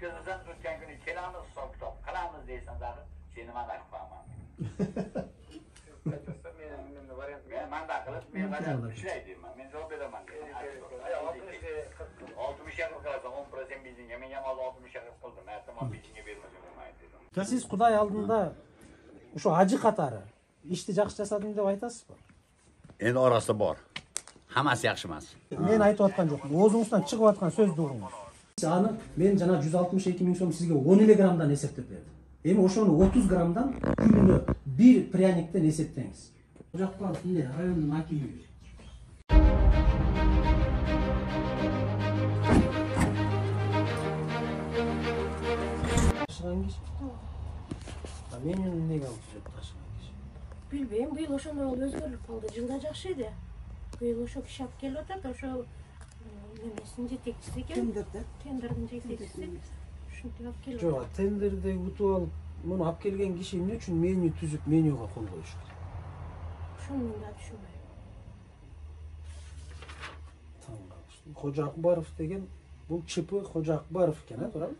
ötközürsen ötken günü kelamiz soktop, kalamız deysen zaten seni manda kıpamam. Manda kılıp, ben variant üçley diyeyim ben. Ben zor bedemem diyeyim. 60'a 40 kalsam 10% bizimge, men yamalı 60'a 40 kıldım. Her zaman bizimge vermezim dedim. Siz Kuday aldığında şu acı katarı işti жақсы жасадым деп айтасызбы? Endi orasida bor. Hammasi yaxshi emas. Men aytib atқан жоқпын. O'zingizdan chiqib atқан сөзді o'qingыз. Аны мен жана 162 миң сом сизге 10 граммдан эсептеп бердим. Эми ошону 30 граммдан күнүнө бир пряниктен эсептеңиз. Жакпа эмне райондун акими. Ташыган киши. Менин эмнеге алып жүрөт ташыган киши? Билбейм, быйыл ошондой өзгөрүп калды. Жылда жакшы эле. Быйыл ошо киши алып келип атат, ошо немесин жетекчиси экен. Тендердин жетекчиси. Ушинтип алып келип. Жок, тендерди утуп алып, муну алып келген киши эмне үчүн меню түзүп, менюга кол коюш керек? Ошону мен да түшүнбөйм. Таң калыштым. Кожо Акбаров деген бул ЧП Кожо Акбаров экен, туурабы?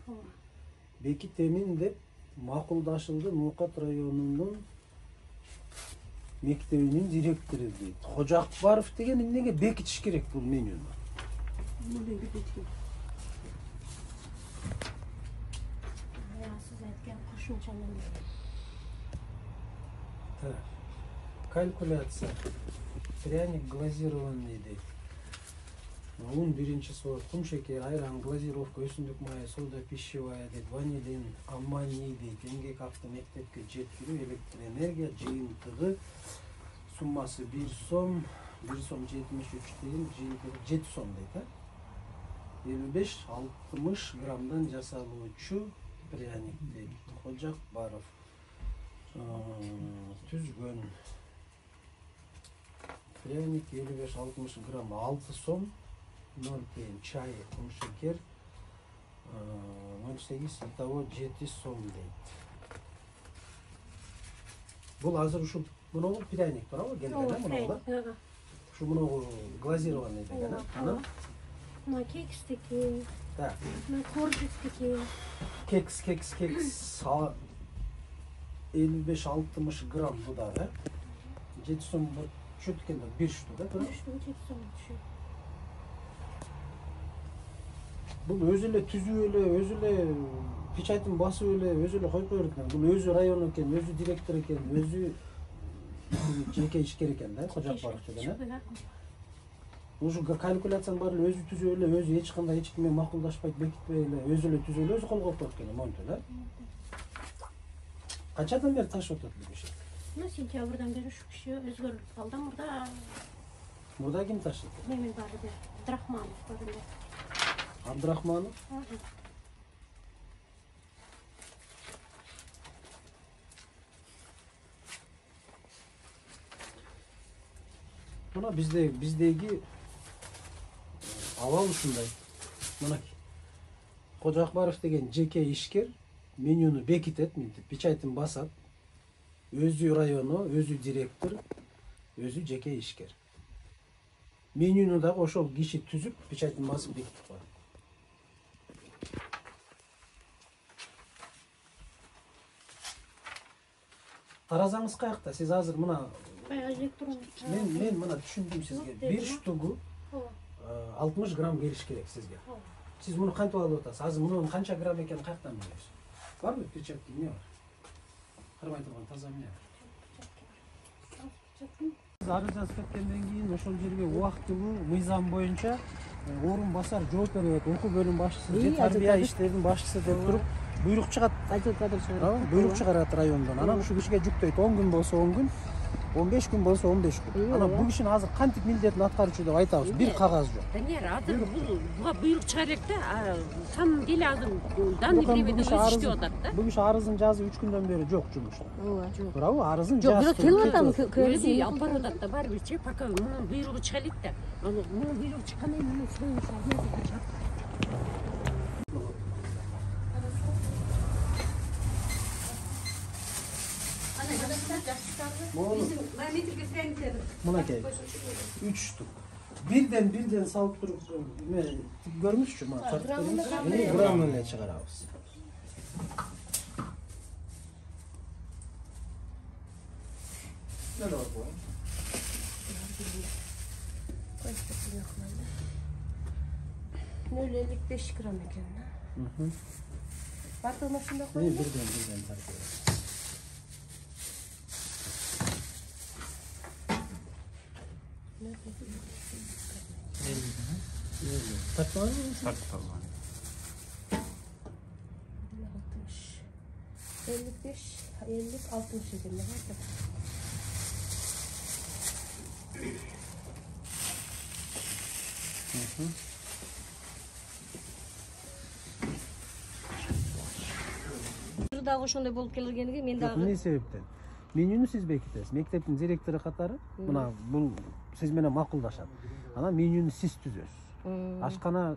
Бекитемин деп макулдашылды Ноокат районунун мектебинин директору дейт. Кожо Акбаров деген эмнеге бекитиш керек бул менюну? Сиз айткан кошумча менен. Так. Калькуляция. Пряник глазированный дейт. Un birinci soru, kum şekeri, ayran, glazirovka, өсімдік майы, сода пищевая deydi, vanilin, ammoniy deydi, emgek hafta mektepke жеткирүү, электроэнергия, жыйынтыгы, суммасы 1 сом 73 тиын, жыйынтыгы 7 сом дейт, 55-60 граммдан жасалуучу пряник дейт, Кожо Акбаров түзгөн. Пряник 55-60 грамм 6 сом, 0 тиын, чай, кум шекер 0,8, итого 7 сом дейт. Бул азыр ушу мунугу пряник туурабы келген, мунугу да? Ушу мунугу глазированный деген, ана? Мына кекстики. Так. Мына коржиктики. Кекс 55-60 грамм бу да, да? 7 сом түшөт экен да, 1 штук, да, туурабы? 7 сом түшөт. Бул өзү эле түзүү эле, өзү эле печатын басып эле, өзү эле коюп коёр экен. Бул өзү район экен, өзү директор экен, өзү жеке ишкер экен да, Кожо Акбаров деген. Ушу калькуляцияны баары эле өзү түзүү эле, өзү эч кандай эч ким менен макулдашпайт, бекитпей эле, өзү эле түзүү эле, өзү кол коюп коет экен, монту да. Канчадан бери ташып атат бул киши? Сентябрдан бери ушу киши өзгөрүп калды. Мурда ким ташыды? Мен бар эле, Абдрахманов бар эле. Абдрахманов? Мына биздеги абал ушундай. Мына Кожо Акбаров деген жеке ишкер менюну бекитет, мынтип печатын басат. Өзү району, өзү директор, өзү жеке ишкер. Менюну дагы ошол киши түзүп, печатын басып бекитип коет. Таразаңыз каякта? Сиз азыр мына электрон. Мен мына түшүндүм сизге. Бир штугу 60 грамм келиш керек сизге. Сиз муну кантип алып атасыз? Азыр мунун канча грамм экенин каяктан билесиз? Барбы перчатка эмне бар? Карабай турган таза эмне бар? Арыз жазып кеткенден кийин ошол жерге убактылуу мыйзам боюнча орун басар жооп берет, окуу бөлүм башчысы же тарбия иштеринин башчысы деп туруп буйрук чыгат. Буйрук чыгарат райондон. Анан ушу кишиге жүктөйт. 10 күн болсо 10 күн, 15 күн болсо 15 күн. Анан бул кишинин азыр кантип милдетин аткарчу деп айтабыз. Бир кагаз жок. Данияр, азыр буга буйрук чыгар элек да, самом деле азыр данный времени өзү иштеп атат да. Бул киши арызын жазып 3 күндөн бери жок жумушта. Ооба, жок. Туурабы? Арызын Жок, жазып. келип атам, өзү алып барып атат да, барбырчы, пока мунун буйругу чыга элек да. Аны мунун буйругу чыккандан кийин муну сүйүнүп Мынакей 3 штук. birden salып туруп көрмүшчү мага грамм эле чыгарабыз. Nol 55 gram ekan. Bartal maşında Ne koyun. birden tartıyoruz. Takmalı mı? Takmalı. 55, 50, 60 şekilde var. Дагы ошондой болуп келгенге мен Yok, дагы ne sebepten? Menünü siz bekitesiz. Mekteptin direktörü katары, мына бул siz менен макулдашат. Анан менюнү siz түзөсүз.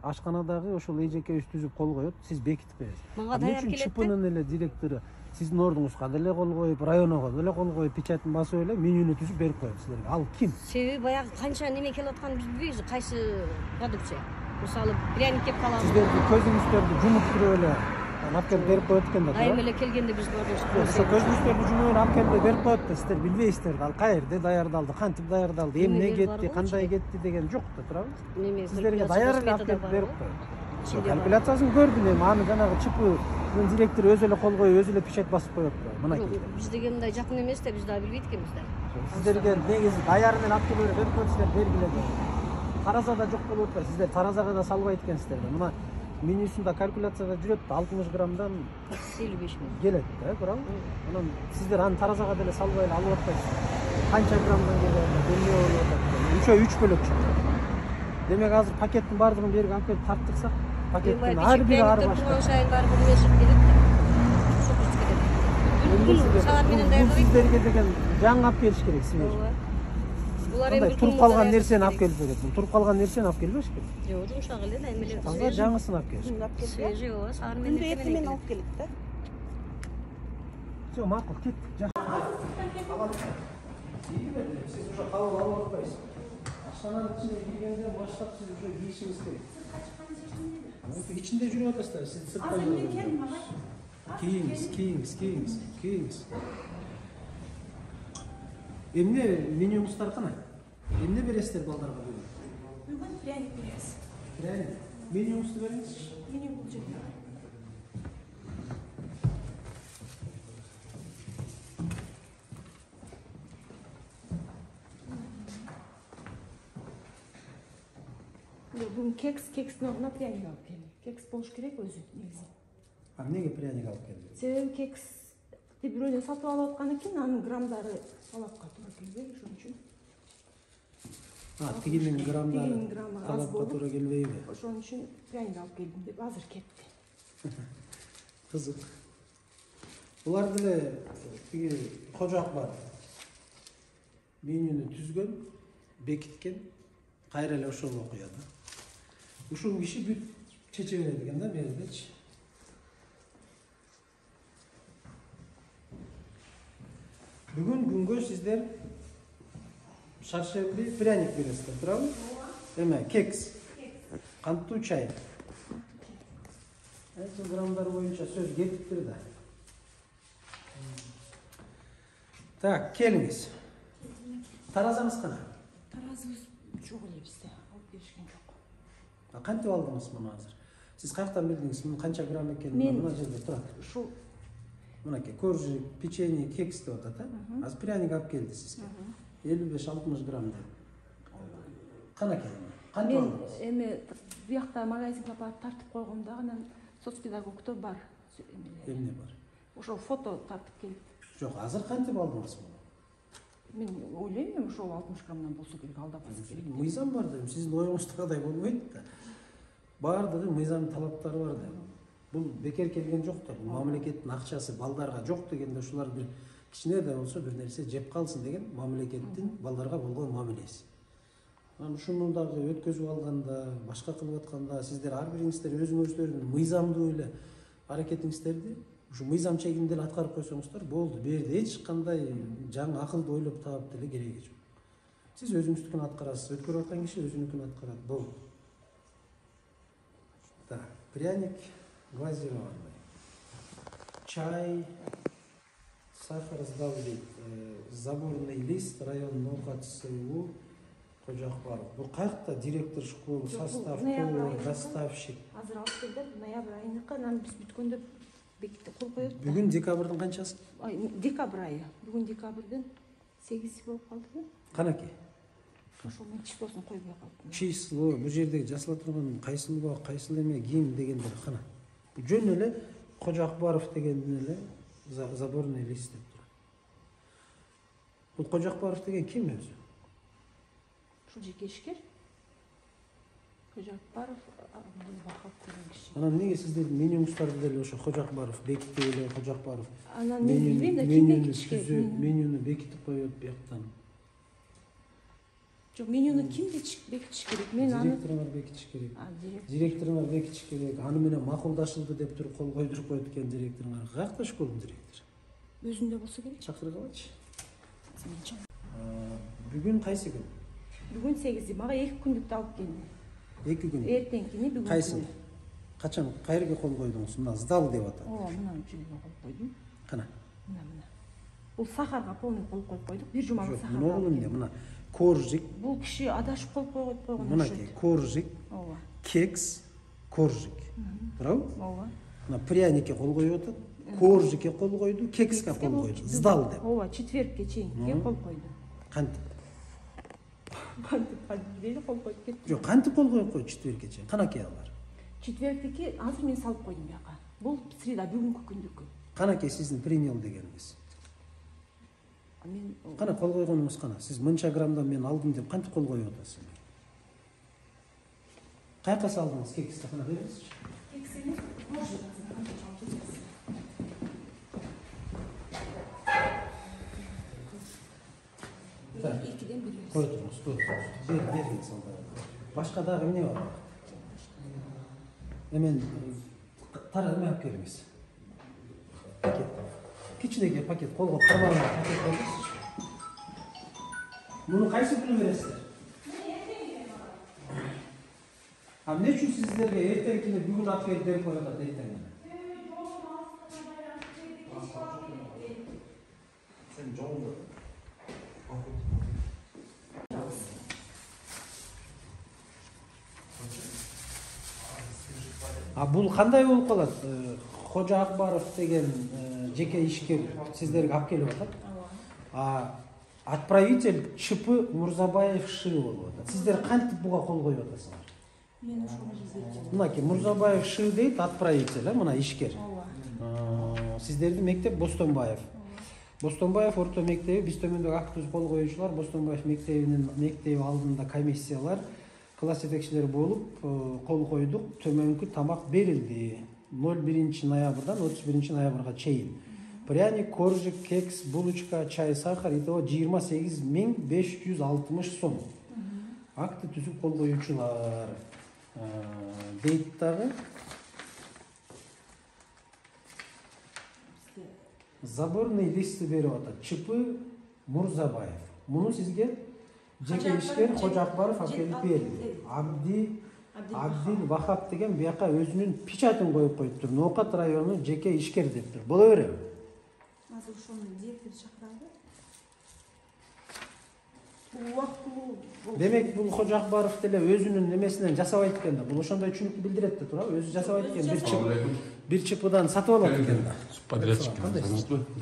Ашканадагы ошол эжекебиз түзүп кол коет, siz бекитип бересиз. Мага даяр үчүн келет да. ЧПнын эле директору сиздин ордуңузга деле кол коюп, районго деле кол коюп, печатын басып эле менюнү түзүп берип коет силерге. Ал ким? себеби баягы канча неме келип атканын биз билбейбиз. Кайсы продукция? Мисалы пряник кеп калабыз. Сиздердин көзүңүздөрдү жумуп туруп эле алып келип берип коет экен да. Айым эле келгенде биз көрдүк. Ошо көзүңүздөрдү жумуп эле алып келип берип коет да, сиздер билбейсиздер да. Ал каерде даярдалды, кантип даярдалды, эмне кетти, кандай кетти деген жок да, туурабы? Неме Сиздерге даяр эле алып келип берип коет. Içinde var. Калькуляциясын көрдүм эми, аны жанагы ЧПнын директору өзү эле кол коюп, өзү эле печать басып коет да. Мынакей. Биз деген мындай жакын эмес да, биз дагы билбейт экенбиз да. Сиздерге негизи даярын эле алып келип берип коет, сиздер бергиле да. Таразада жок болуп атпайбы, сиздер таразага да салбайт экенсиздер да. Мына менюсунда калькуляцияда жүрөт да, 60 граммдан 55 миң. келет да, туурабы? Анан сиздер аны таразага деле салбай эле алып атпайсыздар. Канча граммдан келет, эмне болуп атат деген. Үчөө 3 бөлөк чыгат. Демек азыр пакеттин баардыгын берип алып келип тарттырсак, пакеттин ар бири ар башка. Турган сайын баары бул нерсе келет да. Саат менен Бул даярдайт. сиздерге деген жаңы алып келиш керек, свежий. Булар Кандай туруп калган нерсени алып келип берет. Бул туруп калган нерсени алып келбеш керек. Жок, жумшак эле да, эмеле. Азыр жаңысын алып келиш керек. Свежий ооба, саат менен Күндө эртең алып келет да. Всё, макул, кеттик. Siz уже кабыл алып атпайсыз. Ашхананын ичине киргенден баштап сиз уже кийишиңиз керек. İçinde жүрүп атасыздар, сиз сырттан кийиңиз. Эмне менюңуздар кандай? Эмне бересиздер балдарга бүгүн? Бүгүн пряник беребиз. Пряник. Менюңузду бериңизчи. Меню бул жерде. Бүгүн кекстин ордуна пряник алып келдим. Кекс болуш керек өзү негизи. Эмнеге пряник алып келдиңиз? Себеби кексти бирөөнөн сатып алып аткан экен, анын граммдары талапка туура келбей, ошон үчүн. Тигинин граммдары Тигинин граммы аз талапка болуп, туура келбейби? ошон үчүн пряник алып келдим деп азыр кетти. Кызык. Булар деле тиги кожок бар. Менюнү түзгөн, бекиткен, кайра эле ошол окуя да. Ушул киши бүт чече берет экен да бердечи. Бүгүн күнгө сиздер шаршемби пряник бересиздер, туурабы? Эме, кекс. Канттуу чай. Эки граммдар боюнча сөз кетиптир да. Так, келиңиз. Таразаңыз кана? Таразыбыз жок эле бизде, алып беришкен жок. Кантип алдыңыз муну азыр? Сиз каяктан билдиңиз мунун канча грамм экенин? Мен- Мына жерде турат. Ушул Мынакей, коржик, печенье, кекс деп атат, а? Азыр пряник алып келди сизге. 55-60 грамм деп. Кана келди? Кантип мен алдыңыз? эми биякта магазинге барып тартып койгомда анан соцпедагогдо бар. Эмне бар? Ошол фото тартып келип. Жок, азыр кантип алдыңыз муну? Мен ойлойм эми ошол 60 граммдан болсо керек, алдабасы керек. Мыйзам бар да, сиздин оюңуздагыдай болбойт да. Баардыгы мыйзам талаптары бар да. Бул бекер келген жок да. Бул мамлекеттин акчасы балдарга жок дегенде ушулар бир кичине да болсо бир нерсе жеп калсын деген мамлекеттин балдарга болгон мамилеси. Анан ушуну дагы өткөзүп алганда, башка кылып атканда сиздер ар бириңиздер өзүңүздөрдүн мыйзамдуу эле аракетиңиздерди ушу мыйзам чегинде эле аткарып койсоңуздар болду. Бу жерде эч кандай жаңы акылды ойлоп таап деле кереги жок. Siz özүңүздүкүн аткарасыз, өткөрүп аткан киши өзүнүкүн аткарат. Болду. Да, пряник глазированный. Чай, сахар сдал дейт. Заборный лист, район Ноокат СУ, Кожоакбаров. Бул кайякта директор школы, состав, повар, доставщик. Азыр алып келдим, ноябрь айыныкы, анан биз бүткөндө бекитти, кол коюп. Бүгүн декабрдын канчасы? Декабрь айы. Бүгүн декабрдын 8 болуп калды. Канаки? Ошол мен числосун койбой калдым. Число, бул жердеги жазыла турган кайсыл бак, кайсыл эме, ким дегендер кана. Жөн эле Кожоакбаров дегендин эле заборный лист деп турат. Бул Кожоакбаров деген ким өзү? Ушул жеке ишкер. Кожоакбаров Вахап деген киши. Анан эмнеге сиздердин менюңуздарда деле ошо Кожоакбаров бекитип эле Кожоакбаров? Анан мен билбейм да ким бекитиш керек. Менюну бекитип коет бияктан. Жок, менюну ким бекитиш керек? Мен аны Директоруңар бекитиш керек. директор. Директоруңар бекитиш керек. Аны менен макулдашылды деп туруп кол койдуруп коет экен директоруңар. Каякта школдун директору? Өзүндө болсо керек. Чакыргылачы. Бүгүн кайсы күн? Бүгүн 8, мага 2 күндүктү алып келди. 2 күн. Эртеңкини бүгүн. Кайсы? Качан кайерге кол койдуңуз? Мына сдал деп атат. Ооба, мына жерге кол койдум. Кана. Мына. Бул сахарга полный кол коюп койдук. Бир жумалык сахар. Мына эмне? Мына коржик. Бул киши адашып кол коюп койгон. Мынакей коржик, Ооба. кекс, коржик. Туурабы? Ооба. Мына пряникке кол коюп атат. Коржикке кол койду, кекске кол койду. Сдал деп. Ооба, четвергке чейинге кол койду. Кантип? Кантип дейли кол коюп кетти. Жок, кантип кол коюп кой четвергке чейин? Канакей алар? Четвергтики азыр мен салып койдум бияка. Бул среда бүгүнкү күндүкү. Канакей сиздин принял дегениңиз? Мен Кана кол койгонуңуз кана? Сиз мынча граммдан мен алдым деп кантип кол коюп атасыз? Каяка салдыңыз кексти? Кана бериңизчи. кексени можно экиден бери. Кой туруңуз, бериңиз алда. Башка дагы эмне бар? Эмен тара эме алып келиңиз. Пакет. Кичинекей пакет, колго кармаган пакет бериңизчи. Муну кайсы күнү бересиздер? А эмне үчүн сиздерге эртеңкине бүгүн алып келип берип коюп атат эртең? Сен жолуңда. А бул кандай болуп калат? Кожоакбаров деген жеке ишкер сиздерге алып келип атат. А отправитель ЧП Мурзабаев Ш болуп атат. Сиздер кантип буга кол коюп атасыңар? Мен ошону изеттим. Мынакей Мурзабаев Ш дейт, отправитель, мына ишкер. Ооба. Сиздердин мектеп Бостонбаев. Бостонбаев орто мектеби, биз төмөндөгү актүз кол коюучулар Бостонбаев мектеби алдында комиссиялар, класс жетекчилери болуп кол койдук. Төмөнкү тамак берилди. 01 ноябрдан 31 ноябрга чейин. Пряник, коржик, кекс, булочка, чай, сахар, итого 28.560 сом. Акты түзүп кол коюучулар. Дейт дагы. Заборный листи берип атат. ЧП Мурзабаев. Муну сизге жеке ишкер Кожоакбаров алып келип берди. Абдил Вахап деген бияка өзүнүн печатын коюп коюптур. Ноокат району жеке ишкер дептир. Боло береби? Азыр ошону директор чакыралы. Убактылуу. Демек бул Кожоакбаров деле өзүнүн немесинен жасабайт экен да. Бул ошондой түшүнүктү билдирет да, туурабы? Өзү жасабайт экен. Бир ЧПдан сатып алат экен да. Подрядчик.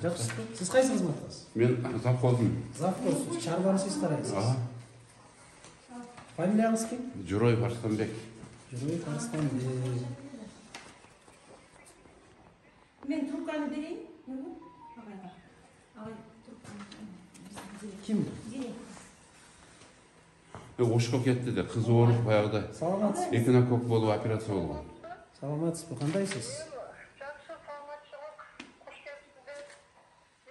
Жакшысызбы? Сиз кайсы кызматтасыз? Мен завхоздун. Завхоз, чарбаны сиз карайсыз. Фамилияңыз ким? Журоев Арстанбек. Журоев Арстанбек. Мен трубканы берейин. Агайга. Агай трубканы. Ким? Ошко кетти де, кызы ооруп баягыда. Саламатсызбы? Экинокок болуп операция болгон. Саламатсызбы? Кандайсыз? Жақсы, саламатшылық, қош келіпсіздер.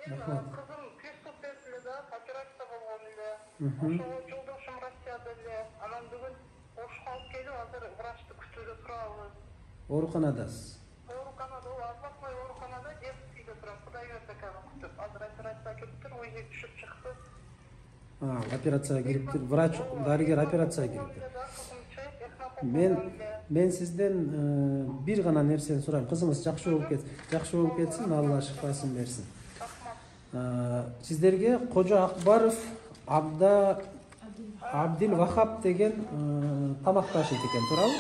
Рахмат. Қызым приступ етілі да, операция болған үйде. Ошол жолдошым Россияда эле. Анан бүгүн Ошко алып келип, азыр врачты күтүүдө турабыз. Ооруканадасыз. Ооруканада, областной ооруканада детскийде турам. Кудай берсе казыр күтүп. Азыр операция кетиптир, УЗИ түшүп чыкты. Операцияга кириптир. Врач, дарыгер операцияга кириптир. Мен сизден бир гана нерсени сурайм. Кызыңыз жакшы болуп кетсин, Алла шифасын берсин. Сиздерге Кожо Акбаров Абдил Вахап деген тамак ташыйт экен, туурабы?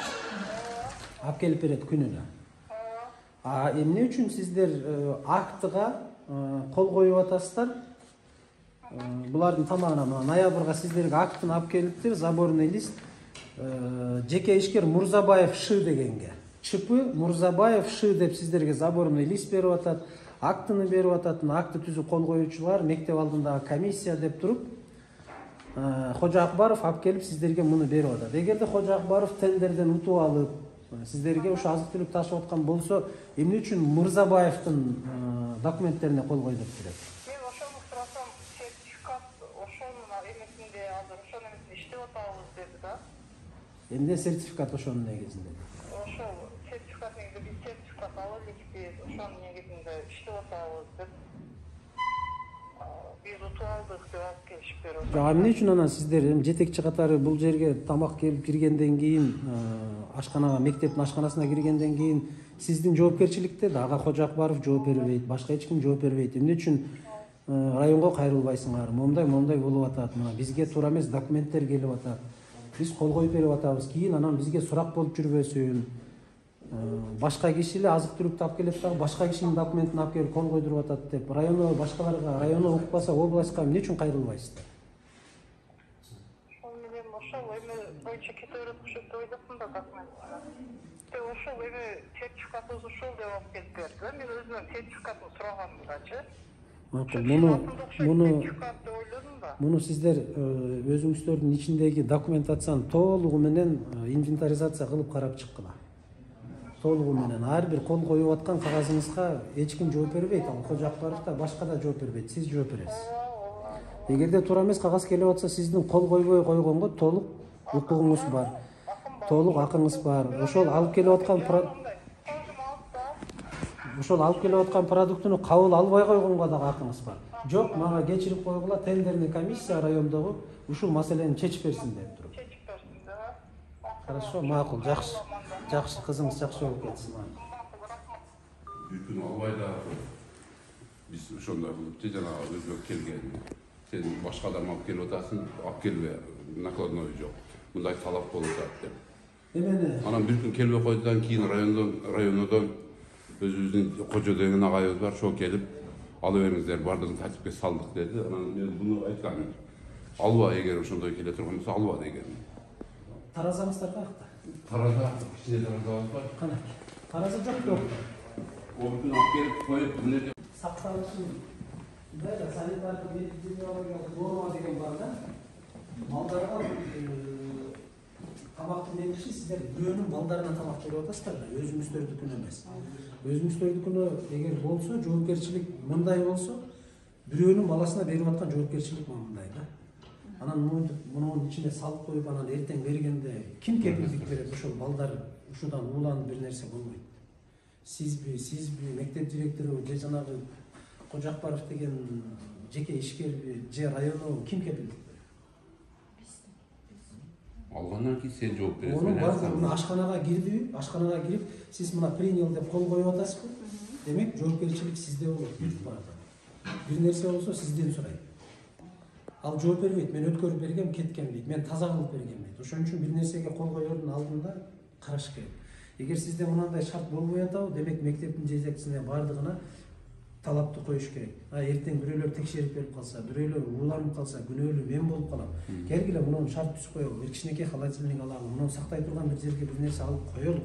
Алып келип берет күнүнө. Эмне үчүн сиздер актыга кол коюп атасыздар? Булардын тамагына ноябрга сиздерге актын алып келиптир, заборный лист. Жеке ишкер Мурзабаев Ш дегенге. ЧП Мурзабаев Ш деп сиздерге заборный лист берип атат, актыны берип атат. Акты түзүп кол коюучулар мектеп алдындагы комиссия деп туруп, Кожо Акбаров алып келип сиздерге муну берип атат. Эгерде Кожо Акбаров тендерден утуп алып, сиздерге ушу азык-түлүк ташып аткан болсо, эмне үчүн Мурзабаевдин документтерине кол койдуп берет? Мен ошону сурасам, сертификат ошонун эмесинде азыр ошонун эмесинде иштеп атабыз деди да. Эмне сертификат ошонун негизинде? Ошол сертификат негизинде биз сертификат ала элекпиз, ошонун негизинде иштеп атабыз деп. Биз утуп алдык деп алып келишип берип. Эмне үчүн анан сиздер жетекчи катары бул жерге тамак келип киргенден кийин, ашканага, мектептин ашканасына киргенден кийин сиздин жоопкерчиликте да, ага Кожо Акбаров жооп бербейт, башка эч ким жооп бербейт. Эмне үчүн районго кайрылбайсыңар? Момундай болуп атат. Мына бизге туура эмес документтер келип атат. Биз кол коюп берип атабыз. Кийин анан бизге сурак болуп жүрбөсүн. Башка киши эле азык-түлүктү алып келет дагы, башка кишинин документин алып келип кол койдуруп атат деп, районо башкаларга, районо укпаса областка эмне үчүн кайрылбайсыздар? Ошол менен ошол эме боюнча кете берет окшойт деп ойлоптум да документине. Ошол эме сертификатыбыз ушул деп алып келип берди. Мен өзүмөн сертификатын сураганмын дачы. Муну сиздер өзүңүздөрдүн ичиндеги документацияны толугу менен инвентаризация кылып карап чыккыла. Толугу менен ар бир кол коюп аткан кагазыңызга эч ким жооп бербейт. Ал Кожо Акбаров да башка да жооп бербейт. Сиз жооп бересиз. Эгерде туура эмес кагаз келип атса, сиздин кол койбой койгонго толук укугуңуз бар. Толук акыңыз бар. Ошол алып келип аткан продуктуну кабыл албай койгонго дагы акыңыз бар. Жок, мага кечирип койгула, тендерный комиссия райондогу ушул маселени чечип берсин деп туруп. Хорошо, макул, жакшы. Жакшы, кызыңыз жакшы болуп кетсин. Bir gün albayda biz ошондой кылып жанагы өзбек келген. Сен башка адам алып келип атасың, алып келбе, накладной жок. Мындай талап болуп атат деп. Эмени? Анан bir gün келбей койдудан кийин районодон өзүбүздүн Кожо деген агайыбыз бар, ошо келип алып бериңиздер, бардыгын тартипке салдык деди. Анан мен буну айткам. Алба, эгер ошондой келе турган болсо алба деген. Таразаңыздар каякта? Тараза, кичине таразабыз бар. Кана. Тараза жок жок. Обтун алып келип коюп, эмне Сакталышын да санитардык эпидемиологиялык норма деген бар да. Балдарга тамактын бериши сиздер бирөөнүн балдарына тамак берип атасыздар да, өзүңүздөрдүкүнө эмес. Өзүңүздөрдүкүнө эгер болсо, жоопкерчилик мындай болсо, бирөөнүн баласына берип аткан жоопкерчилик мындай да. Анан мунун ичине салып коюп, анан эртең бергенде ким кепилдик берет? Ошол балдар ушудан ууланып бир нерсе болбойт. Сизби, мектеп директору же жанагы Кожо Акбаров деген жеке ишкерби, же району ким кепилдик берет? алгандан кийин сен жооп бересиң. Онун баардыгы ашканага кирди, ашканага кирип, сиз мына принял деп кол коюп атасызбы? Демек, жоопкерчилик сизде болот, бүтүп барат. Бир нерсе болсо сизден сурайт. Ал жооп бербейт, мен өткөрүп бергем, кеткем дейт, мен таза кылып бергем дейт. Ошон үчүн бир нерсеге кол коердун алдында караш керек. Эгер сизде мындай шарт болбой атабы, демек мектептин жетекчисине бардыгына талапты коюш керек. Эртең бирөөлөр текшерип берип калса, бирөөлөр ууланып калса, күнөөлүү мен болуп калам. Келгиле мунун шарт түзүп коелу, бир кичинекей холодильник алалы, муну сактай турган бир жерге бир нерсе алып коелу.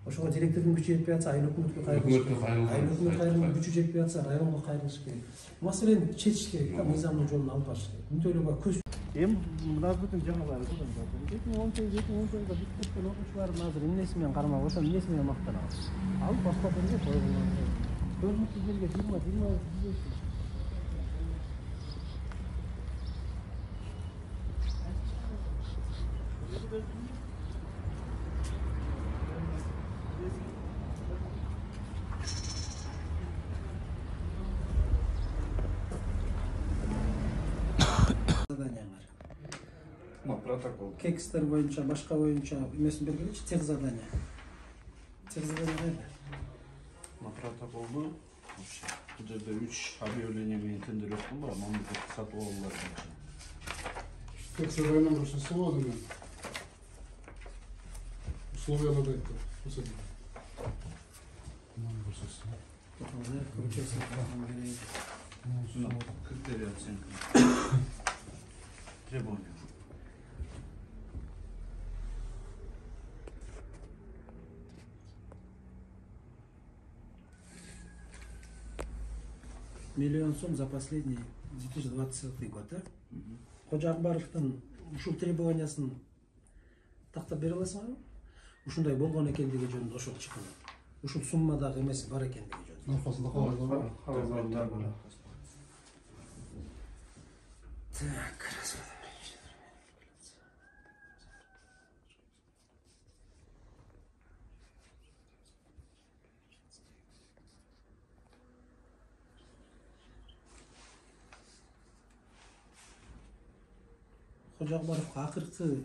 Ошого директордун күчү жетпей атса, айыл өкмөткө кайрылыш керек. Айыл өкмөт кайрылып күчү жетпей атса, районго кайрылыш керек. Маселени чечиш керек да, мыйзамдын жолун алып барыш керек. Мүнтөлөгө көз эми мына бүтүн жаңалары көрүн да. 2018-2019-да бүткөн окуучулардын азыр эмнеси менен кармап, ошо эмнеси менен мактанабыз. Алып башка жерге койгула. Көрүнүктүү жерге 20-20 заданияңар. Протокол. Кекстер боюнча, башка боюнча эмесин бергилечи, тех задания. Тех задания кайда? На протоколду bu жерде 3 объявление менен тендер өткөн бар, мамлекеттик сатып алуулар боюнча. Текст районун башчысы болду мен. Условияларды айтты. Критерий оценки. Требования. Миллион сом за последний 2020 год, да? Кожо Акбаровдун ушул требованиясын тактап бере аласыңарбы? Ушундай болгон экендиги жөнүндө ошол чыккан. Ушул суммадагы эмеси бар экендиги жөнүндө. Нафасында калган бар. Так, Кожо Акбаровго акыркы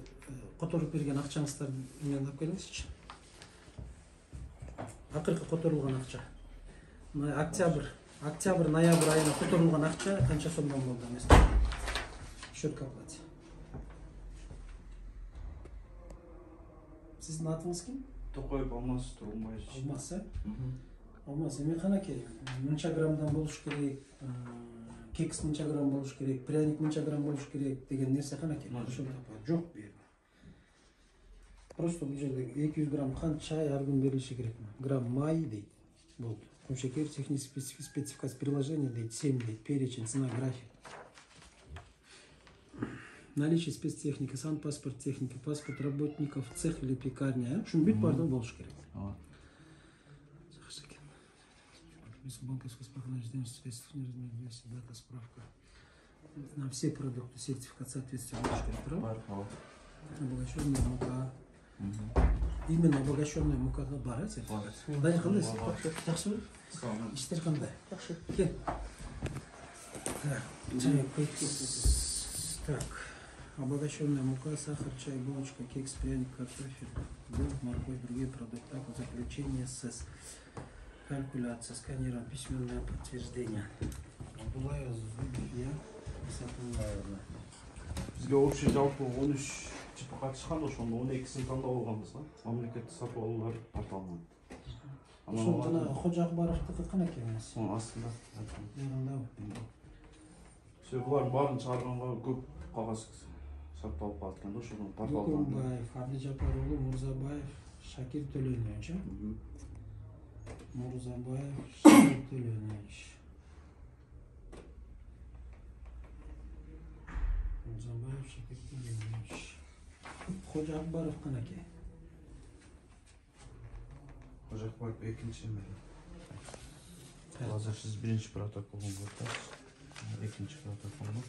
которуп берген акчаңыздарды менен алып келиңизчи. Акыркы которулган акча. Октябрь, ноябрь айына которулган акча канча сомдон болду эмес? Счет к оплате. Сиздин атыңыз ким? Токоев Алмаз Тургунбаевич. Алмаз, Алмаз, эми канакей, мынча граммдан болуш керек, кекс мынча грамм болуш керек, пряник мынча грамм болуш керек деген нерсе канакей. Ошол жок бу жерде. Просто бул жерде 200 грамм кант чай ар күн берилиши керек. Грамм май дейт. Болду. Кумшекер, техническая спецификация приложения дейт, 7 дейт, перечень, цена, график. Наличие спецтехники, санпаспорт техники, паспорт работников, цех или пекарня. Шун бүт бардыгы болуш керек. Банковское сопровождение средств, дата, справка. На все продукты сертификат соответствия болуш керек, правда? Обогащенная мука. Именно обогащенная мука бар, сертификат. Дайыр кандайсыз? Жакшыбы? Иштер кандай? Жакшы. Кел. Так, чай койкиз. Так. Обогащенная мука, сахар, чай, булочка, кекс, пряник, картофель, белок, морковь, другие продукты. Так, заключение СС. Калькуляция, сканирование, письменное подтверждение. Абдулаев, Зубия, Исатуллаевна. Бизге общий жалпы 13 чыпакат чыккан, ошондо 12син тандап алганбыз, мамлекеттик сатып алуулар порталынан. Ошол жана Кожо Акбаровдуку канакей эмес? Астында. Жагындабы? Булар баарын чыгарганга көп кагаз сатып алып калат экен да, ошондон порталдан. Букумбаев, Абдыжапар уулу, Мурзабаев, Шакир Төлөнөевич. Мурзабаев, Шакир Төлөнөевич. Мурзабаев, Шакир Төлөнөевич. Кожо Акбаров канакей? Кожо Акбаров экинчи эмеле. Азыр сиз биринчи протоколун көрдүңүз. Экинчи протоколду.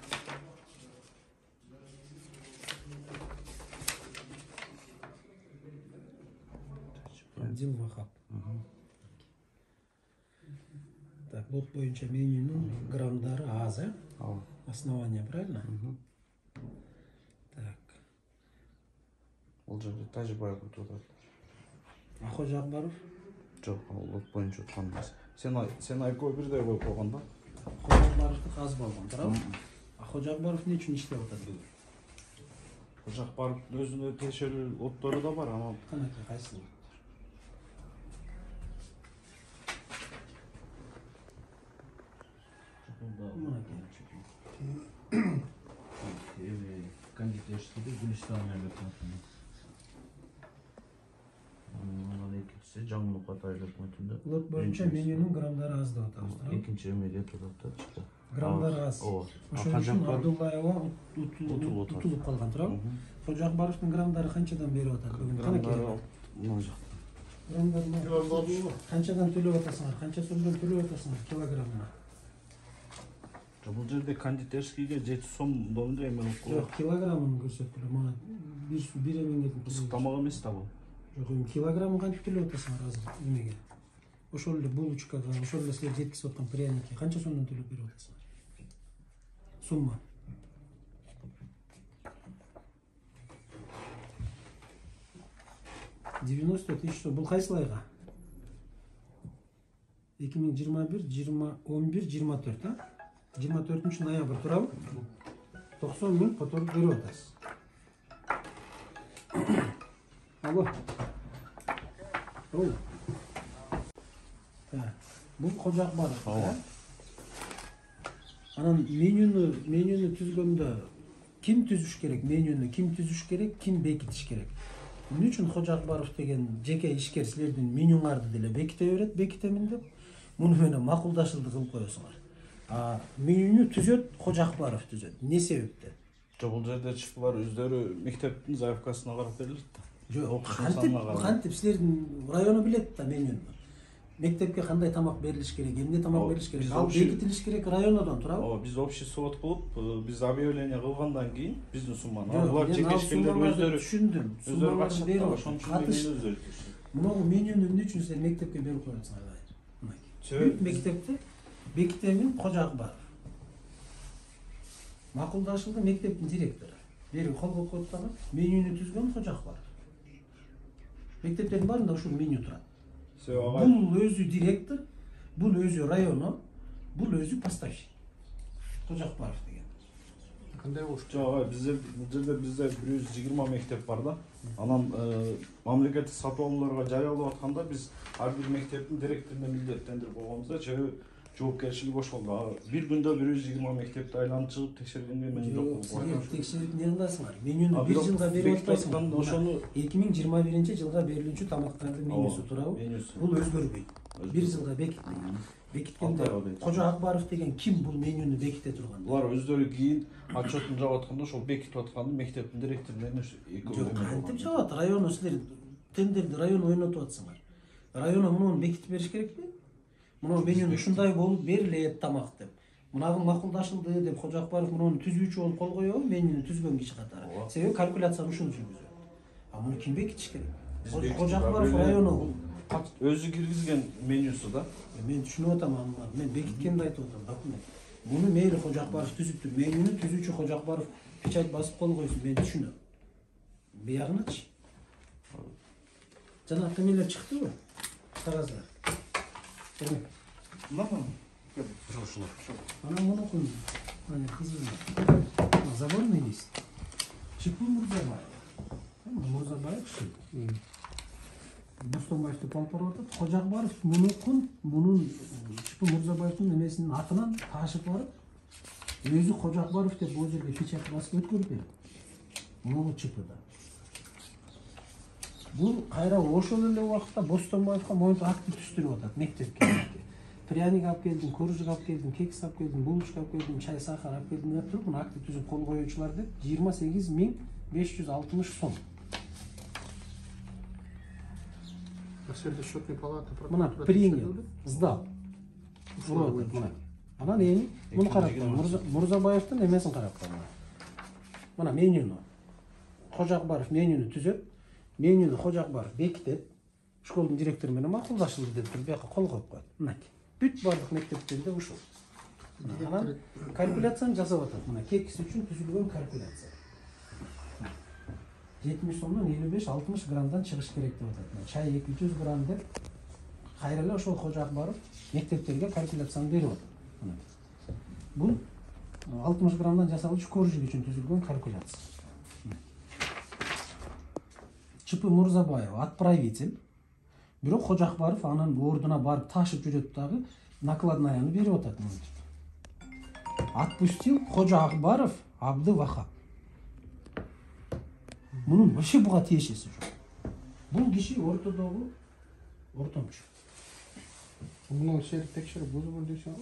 Абдил Вахап. Так, лот боюнча менюнун граммдары аз, основание, правильно? Так. Ол жерде Тажибаев өтүп атат. А Кожо Акбаров? Жок, ал лот боюнча өткөн эмес. Сен экөө бирдей коюп койгон да? Кожо Акбаровдук аз болгон, туурабы? А Кожо Акбаров эмне үчүн иштеп атат бүгүн? Кожо Акбаровдун өзүнө тиешелүү лоттору да бар, ама Канакей кайсы? Кондитерский Гүлистанга өтөтүн. Анан экинчиси Жаңылык Атайлык өтүндө. Лот боюнча менюнун граммдары аз деп атабыз, туурабы? Экинчи эмеге өтөт да. Граммдары аз. Ошон үчүн Абдуллаева утулуп калган, туурабы? Кожо Акбаровдун граммдары канчадан берип атат бүгүн? Граммдары мына жакта. Граммдары канчадан төлөп атасыңар? Канча сомдон төлөп атасыңар килограммына? Бул жерде кондитерскийге 7 сомдон эме болуп калат. Жок, килограммын көрсөткүлө. Мана бир эмеңе Ысык тамак эмес да бул. Жок, эми килограммын кантип төлөп атасыңар азыр эмеге? Ошол эле булочкага, ошол эле силер жеткизип аткан пряникке канча сомдон төлөп берип атасыңар? Сумма. 90 тысяч сом. Бул кайсыл айга? 2021, 11, 24, а? 24 ноябрь турабы? 90 000 потом берип атасыз. Алло. Бул Кожо Акбаров. Анан менюнү түзгөндө ким түзүш керек? Менюнү ким түзүш керек? Ким бекитиш керек? Эмне үчүн Кожо Акбаров деген жеке ишкер силердин менюңарды деле беките берет, бекитемин деп, муну менен макулдашылды кылып коесуңар. Менюнү түзөт Кожо Акбаров түзөт. Не себептен? Бул жерде чыпылар өздөрү мектептин заявкасына карап берилет да. Жок, кантип силердин району билет да менюну. Мектепке кандай тамак берилиш керек, эмне тамак берилиш керек, ал бекитилиш керек районодон, турабы? Биз общий совет кылып, биз объявление кылгандан кийин биздин сумманы булар жеке ишкерлер өздөрү түшүндүм. Суммаларды берип атышты. Муну менюну эмне үчүн силер мектепке берип коесуңар? Бүт мектепте бекитемин Кожо Акбаров. Макулдашылды мектептин директору. Бери кол коюп коюп дагы менюну түзгөн Кожо Акбаров. Мектептердин баарында ушул меню турат. Бул өзү директор, бул өзү району, бул өзү поставщик. Кожо Акбаров деген. Кандай болуш? Жок, бул жерде бизде 120 мектеп бар да. Анан мамлекеттик сатып алууларга жарыялап атканда биз ар бир мектептин директоруна милдеттендирип койгонбуз да, жоопкерчилиги ошол. Бир күндө 120 мектепти айланып чыгып текшергенге мен жок. Силер текшерип эмне кыласыңар? Менюну 1 жылга берип атпайсыңар. Ошону 2021-жылга берилүүчү тамактардын менюсу турабы? Бул өзгөрбөйт. 1 жылга бекитилген. Бекиткенде Кожо Акбаров деген ким бул менюну беките турган? Булар өздөрү кийин отчетун жаап атканда ошол бекитип атканды мектептин директору менен экөө. Кантип жаап атат? Району силер тендерди район ойнотуп атсыңар. Району муну бекитип бериш керекпи? Муну менюну ушундай болуп берилет тамак деп. Мунагы макулдашылды деп Кожо Акбаров муну түзүүчү болуп кол коёбу, менюну түзгөн киши катары. Себеби калькуляцияны ушул жүргүзөт. Муну ким бекитиш керек? Кожо Акбаров району өзү киргизген менюсу да. Мен түшүнүп атам, мен бекиткенди айтып атам, документ. Муну мейли Кожо Акбаров түзүптүр. Менюну түзүүчү Кожо Акбаров печать басып кол койсун, мен түшүнөм. Биягыначы. Жана кемелер чыктыбы? Кагаздар. Ana bunu koyun. Hani kızım. Заборный есть. Чипы Мурзабаев. Мурзабаев şu. Бустомбаевди палпырып атат. Кожо Акбаров мунун Чипы Мурзабаевдин эмесинин атынан ташып барып, өзү Кожо Акбаров деп бул жерге печать басып өткөрүп берди. Муну Чипыда. Бул кайра ошол эле убакытта Бостомбаевга моюнтук актив түстүрүп атат мектепке. Пряник алып келдим, коржук алып келдим, кекс алып келдим, булочка алып келдим, чай, сахар алып келдим деп туруп, муну актив түзүп кол коюучулар деп 28 560 сом. Силерде счетный палата Мына принял, сдал. Мына. Анан эми муну карап коюң. Мурзабаевдин эмесин карап коюң. Мына менюну. Кожо Акбаров менюну түзөт. Менюну Кожо Акбаров бекитет. Школдун директору менен макулдашылды деп туруп бияка кол коюп коет. Мынакей. Бүт бардык мектептерде ушул. Анан калькуляцияны жасап атат. Мына кекс үчүн түзүлгөн калькуляция. 70 сомдон 55-60 граммдан чыгыш керек деп атат. Чай 200 грамм деп кайра эле ошол Кожо Акбаров мектептерге калькуляцияны берип атат. Бул 60 граммдан жасалган коржук үчүн түзүлгөн калькуляция. Чипы Мурзабаев отправитель. Бирок Кожо Акбаров анын ордуна барып ташып жүрөт дагы накладнаяны берип атат. Отпустил Кожо Акбаров Абдывахап. Мунун вообще буга тиешеси жок. Бул киши ортодогу ортомчу. Муну силер текшерип бузган десең.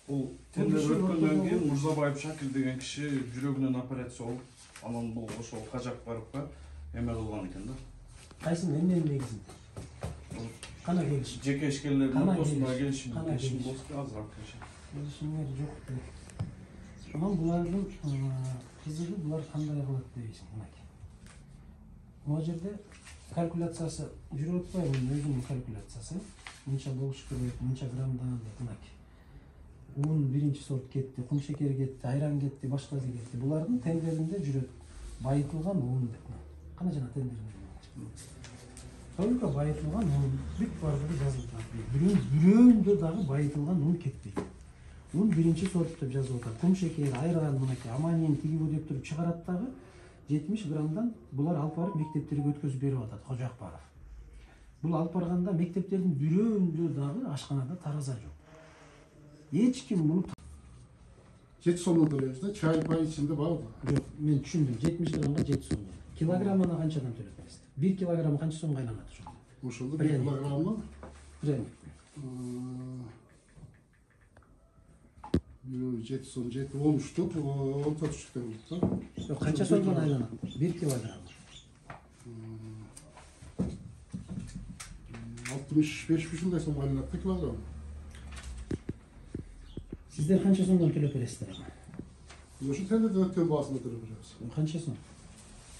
Бул тендер өткөндөн кийин Мурзабаев Шакир деген киши жүрөгүнөн операция болуп, анан бул ошол Кожо Акбаровго эме кылган экен да. Кайсын эмненин негизинде? Кана келишим. Жеке ишкерлердин ортосунда келишим болсо азыраак келишимдер жок дейт. Анан булардын кызыгы булар кандай кылат дейсиң, мынакей. Могу жерде калькуляциясы жүрүп атпайбы, өзүнүн калькуляциясы. Мынча болуш керек, мынча граммдан деп мынакей. Un birinci sort ketти, кум шекери кетти, айран кетти, башкасы кетти. Булардын тендеринде жүрөт. Байытылган un деп. Кана жана тендеринде. только байытылган un бүт бардыгы жазылып атат. Бирөөндө дагы байытылган un кетпейт. Un биринчи сорт деп жазылып атат. Кум шекери айран мынакей аманин тигиби деп туруп чыгарат дагы 70 граммдан булар алып барып мектептерге өткөзүп берип атат Кожо Акбаров. Бул алып барганда мектептердин бирөөндө дагы ашканада тараза жок. Эч ким муну 7 сомдон төлөйбүз да, чай пай ичинде бар да. жок, мен түшүндүм. 70 граммга 7 сом. Килограммына канчадан төлөп бересиз? 1 килограмм канча сомго айланат ошондо? Ошондо 1 килограммы Пряник. 7 сом, 7, 13 14 түштүк болот да. Жок, канча сомдон айланат? 1 килограмм. 65 ушундай сом айланат да килограмм. Сиздер канча сомдон төлөп бересиздер ага? Ошо тендерден өткөн баасында төлөп беребиз. Канча сом?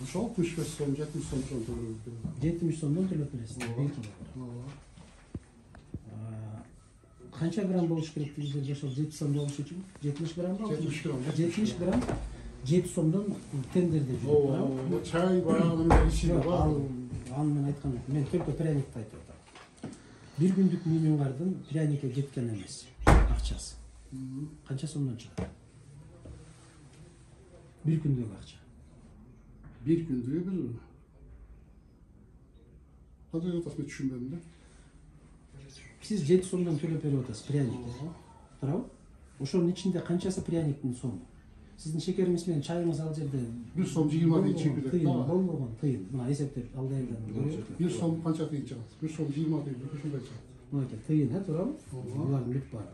Ошо 65 сом, 70 сом төлөп беребиз. 70 сомдон төлөп бересиздер 1 килограмм. Канча грамм болуш керек дейсиздер ошол 7 сом болуш үчүн? 70 граммбы? 70 грамм. 70 грамм 7 сомдон тендерде жүрөт. Ооба, чай баягынын ичинде бар. Аны мен айткан, мен только пряникти айтып атам. Бир күндүк менюңардын пряникке кеткен эмес акчасы. Канча сомдон чыгат? Бир күндүк акча. Bir gündür bir. Hadi yotasını düşünmedim de. Siz 7 сомдон төлөп берип атасыз пряникке. Туурабы? Ошонун ичинде канчасы пряниктин сому? Сиздин шекериңиз менен чайыңыз ал жерде 1 сом 20 дейт чек берет. Болбогон, тыйын. Мына эсептеп алдайдан көрөбүз. 1 сом канча тыйын чыгат? 1 сом 20 дейт, ушундай чыгат. Мынакей тыйын, туурабы? Булардын бүт баары.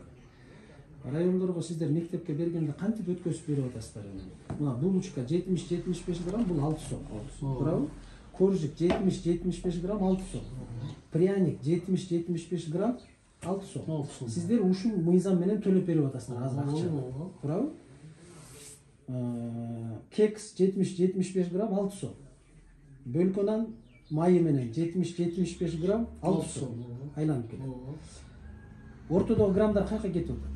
Райондорго сиздер мектепке бергенде кантип өткөзүп берип атасыздар эми? Мына булочка 70-75 грамм бул 6 сом. Туурабы? Коржик 70-75 грамм 6 сом. Пряник 70-75 грамм 6 сом. Сиздер ушул мыйзам менен төлөп берип атасыздар азыр акча. Туурабы? Кекс 70-75 грамм 6 сом. Бөлкө нан майы менен 70-75 грамм 6 сом. Айланып кетет. Ортодогу граммдар каяка кетип атат?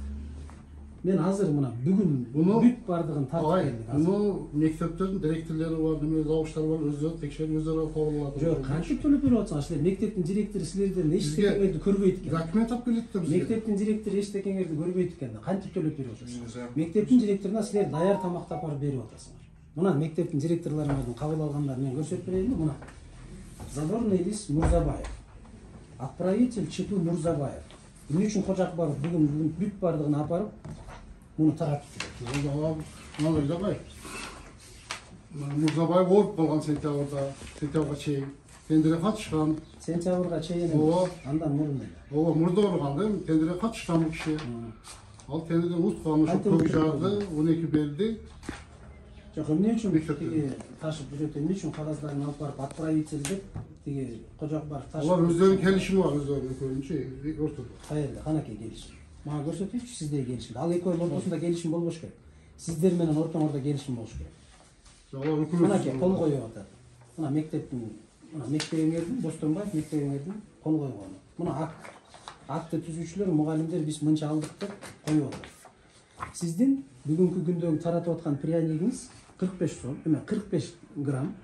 Мен азыр мына бүгүн бүт бардыгын тартып келдик. Bunu mekteplerin direktörleri var, neме завуштар бар, өздөрү текшерип, өздөрү кабыл алат. Жок, кантип төлөп берип атсаңар? Силер мектептин директору силерден эчтекеңерди көрбөйт экен. Документ алып келет да бизге. Мектептин директору эчтекеңерди көрбөйт экен. Кантип төлөп берип атасыңар? Мектептин директоруна силер даяр тамакты апарып берип атасыңар. Мына мектептин директорлорунун кабыл алгандарын мен көрсөтүп берейинби? Мына. Задорный лист Мурзабаев. Отправитель Читу Мурзабаев. Эмне үчүн Кожо Акбаров бүгүн бүт бардыгын апарып муну таратып кетет. Мурзабаев. Мурзабаев ооруп калган сентябрга чейин. Тендерге катышкан. Сентябрга чейин. Андан мурун эле. Ооба, мурда ооруган да, тендерге катышкан бул киши. Ал тендерден уткан, ошо көк жарды, 12 берди. Жок, эмне үчүн тиги ташып жүрөт, эмне үчүн кагаздарын алып барып отправитель деп тиги Кожо Акбаров ташып. Алар өздөрүнүн келишими бар, өздөрүнүн көйүнчө ортодо. Каерде, канакей келишим. Мага көрсөтүңүзчү сизде келишим. Ал экөөнүн ортосунда келишим болбош керек. Сиздер менен ортоңордо келишим болуш керек. Алар өкмөт. Канакей кол коюп атат. Мына мектептин, мына мектебиңердин, Бостонбаев мектебиңердин кол койгону. Мына акты түзүүчүлөр, мугалимдер биз мынча алдык деп коюп атат. Сиздин бүгүнкү күндөгү таратып аткан пряникиңиз 45 сом, 45 грамм,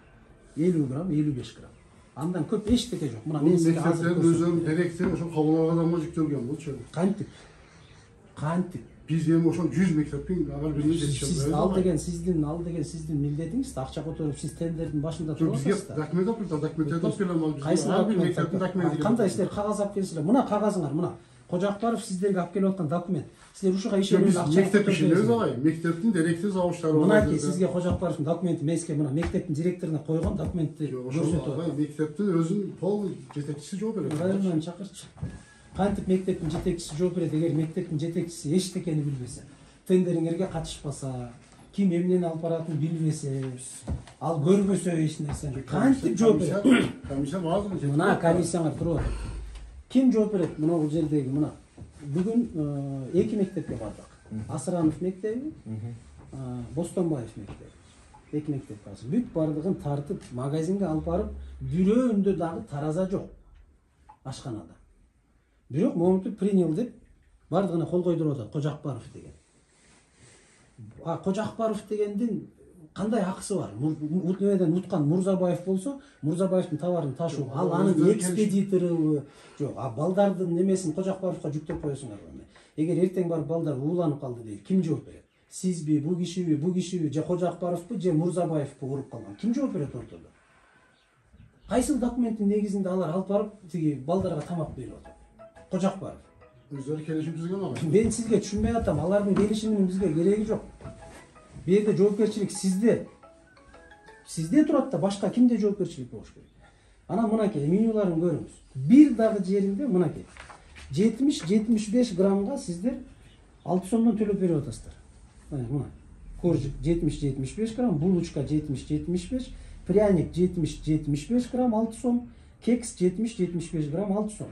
50 грамм, 55 грамм. Андан көп эчтеке жок. Мына мен сизге азыр өзүнүн директори ошо кабыл алганга жүктөлгөн болчу. Кантип? Биз эми ошо 100 мектептин ага биrini жетишет. Сиз ал деген сиздин милдетиңиз, акча которуп сиз тендердин башында туруп атасыздар. Документ алып келдик, документ алып келем. Кайсы документ? Кандай силер кагаз алып келсиңер? Мына кагазыңар, мына. Кожо Акбаров сиздерге алып келип аткан документ. Силер ушуга ишенип акча мектеп ишенебиз агай. Мектептин директор завуштары бар. Мынакей сизге Кожо Акбаровдун документи эмеске, мына мектептин директоруна койгон документти көрсөтүп атат. Мектептин өзүнүн полный жетекчиси жооп берет. Райондан чакырчы. Кантип мектептин жетекчиси жооп берет, эгер мектептин жетекчиси эчтекени билбесе, тендериңерге катышпаса, ким эмнени алып баратынын билбесе, ал көрбөсө эч нерсени, кантип жооп берет? Комиссия баардыгы. Мына комиссияңар туруп атат. Ким жооп берет? Мына бул жердеги мына. Бүгүн 2 мектепке бардык. Асыранов мектеби, Бостонбаев мектеби. 2 мектеп бар. Бүт бардыгын тартып, магазинге алып барып, бирөөндө дагы тараза жок. Ашканада. Бирок моментип принял деп бардыгына кол койдуруп атат Кожо Акбаров деген. Кожо Акбаров дегендин кандай акысы бар? Немеден уткан Мурзабаев болсо, Мурзабаевдин товарын ташуу, ал анын экспедитору жок, а балдардын немесин Кожакбаевка жүктөп коесуңарбы? Эгер эртең барып балдар ууланып калды дейт, ким жооп берет? Сизби, бу кишиби, же Кожакбаевпу, же Мурзабаевпу уруп калган? Ким жооп берет ортодо? Кайсыл документтин негизинде алар алып барып тиги балдарга тамак берип атат? Кожакбаев. Өздөрү келишим түзгөн ага. Мен сизге түшүнбөй атам, алардын келишиминин бизге кереги жок. Бу жерде жоопкерчилик сизде. Сизде турат да башка кимде жоопкерчилик болуш керек? Анан мынакей менюларын көрүңүз. Бир дагы жеринде мынакей 70-75 граммга сиздер 6 сомдон төлөп берип атасыздар. Мына коржик 70-75 грамм, булочка 70-75, пряник 70-75 грамм 6 сом, кекс 70-75 грамм 6 сом.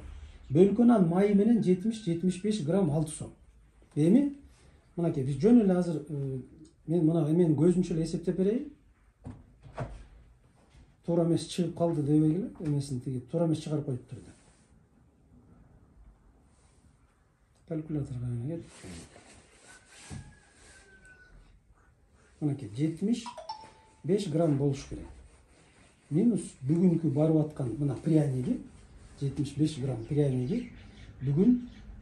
Бөлкөн нан майы менен 70-75 грамм 6 сом. Эми мынакей биз жөн эле азыр мен мына эмен көзүнчө эле эсептеп берейин. Туура эмес чыгып калды дебегиле, эмесин тиги туура эмес чыгарып коюптур да. Калькуляторга кет. Мынакей 75 грамм болуш керек. Минус бүгүнкү барып аткан мына пряники 75 грамм пряники бүгүн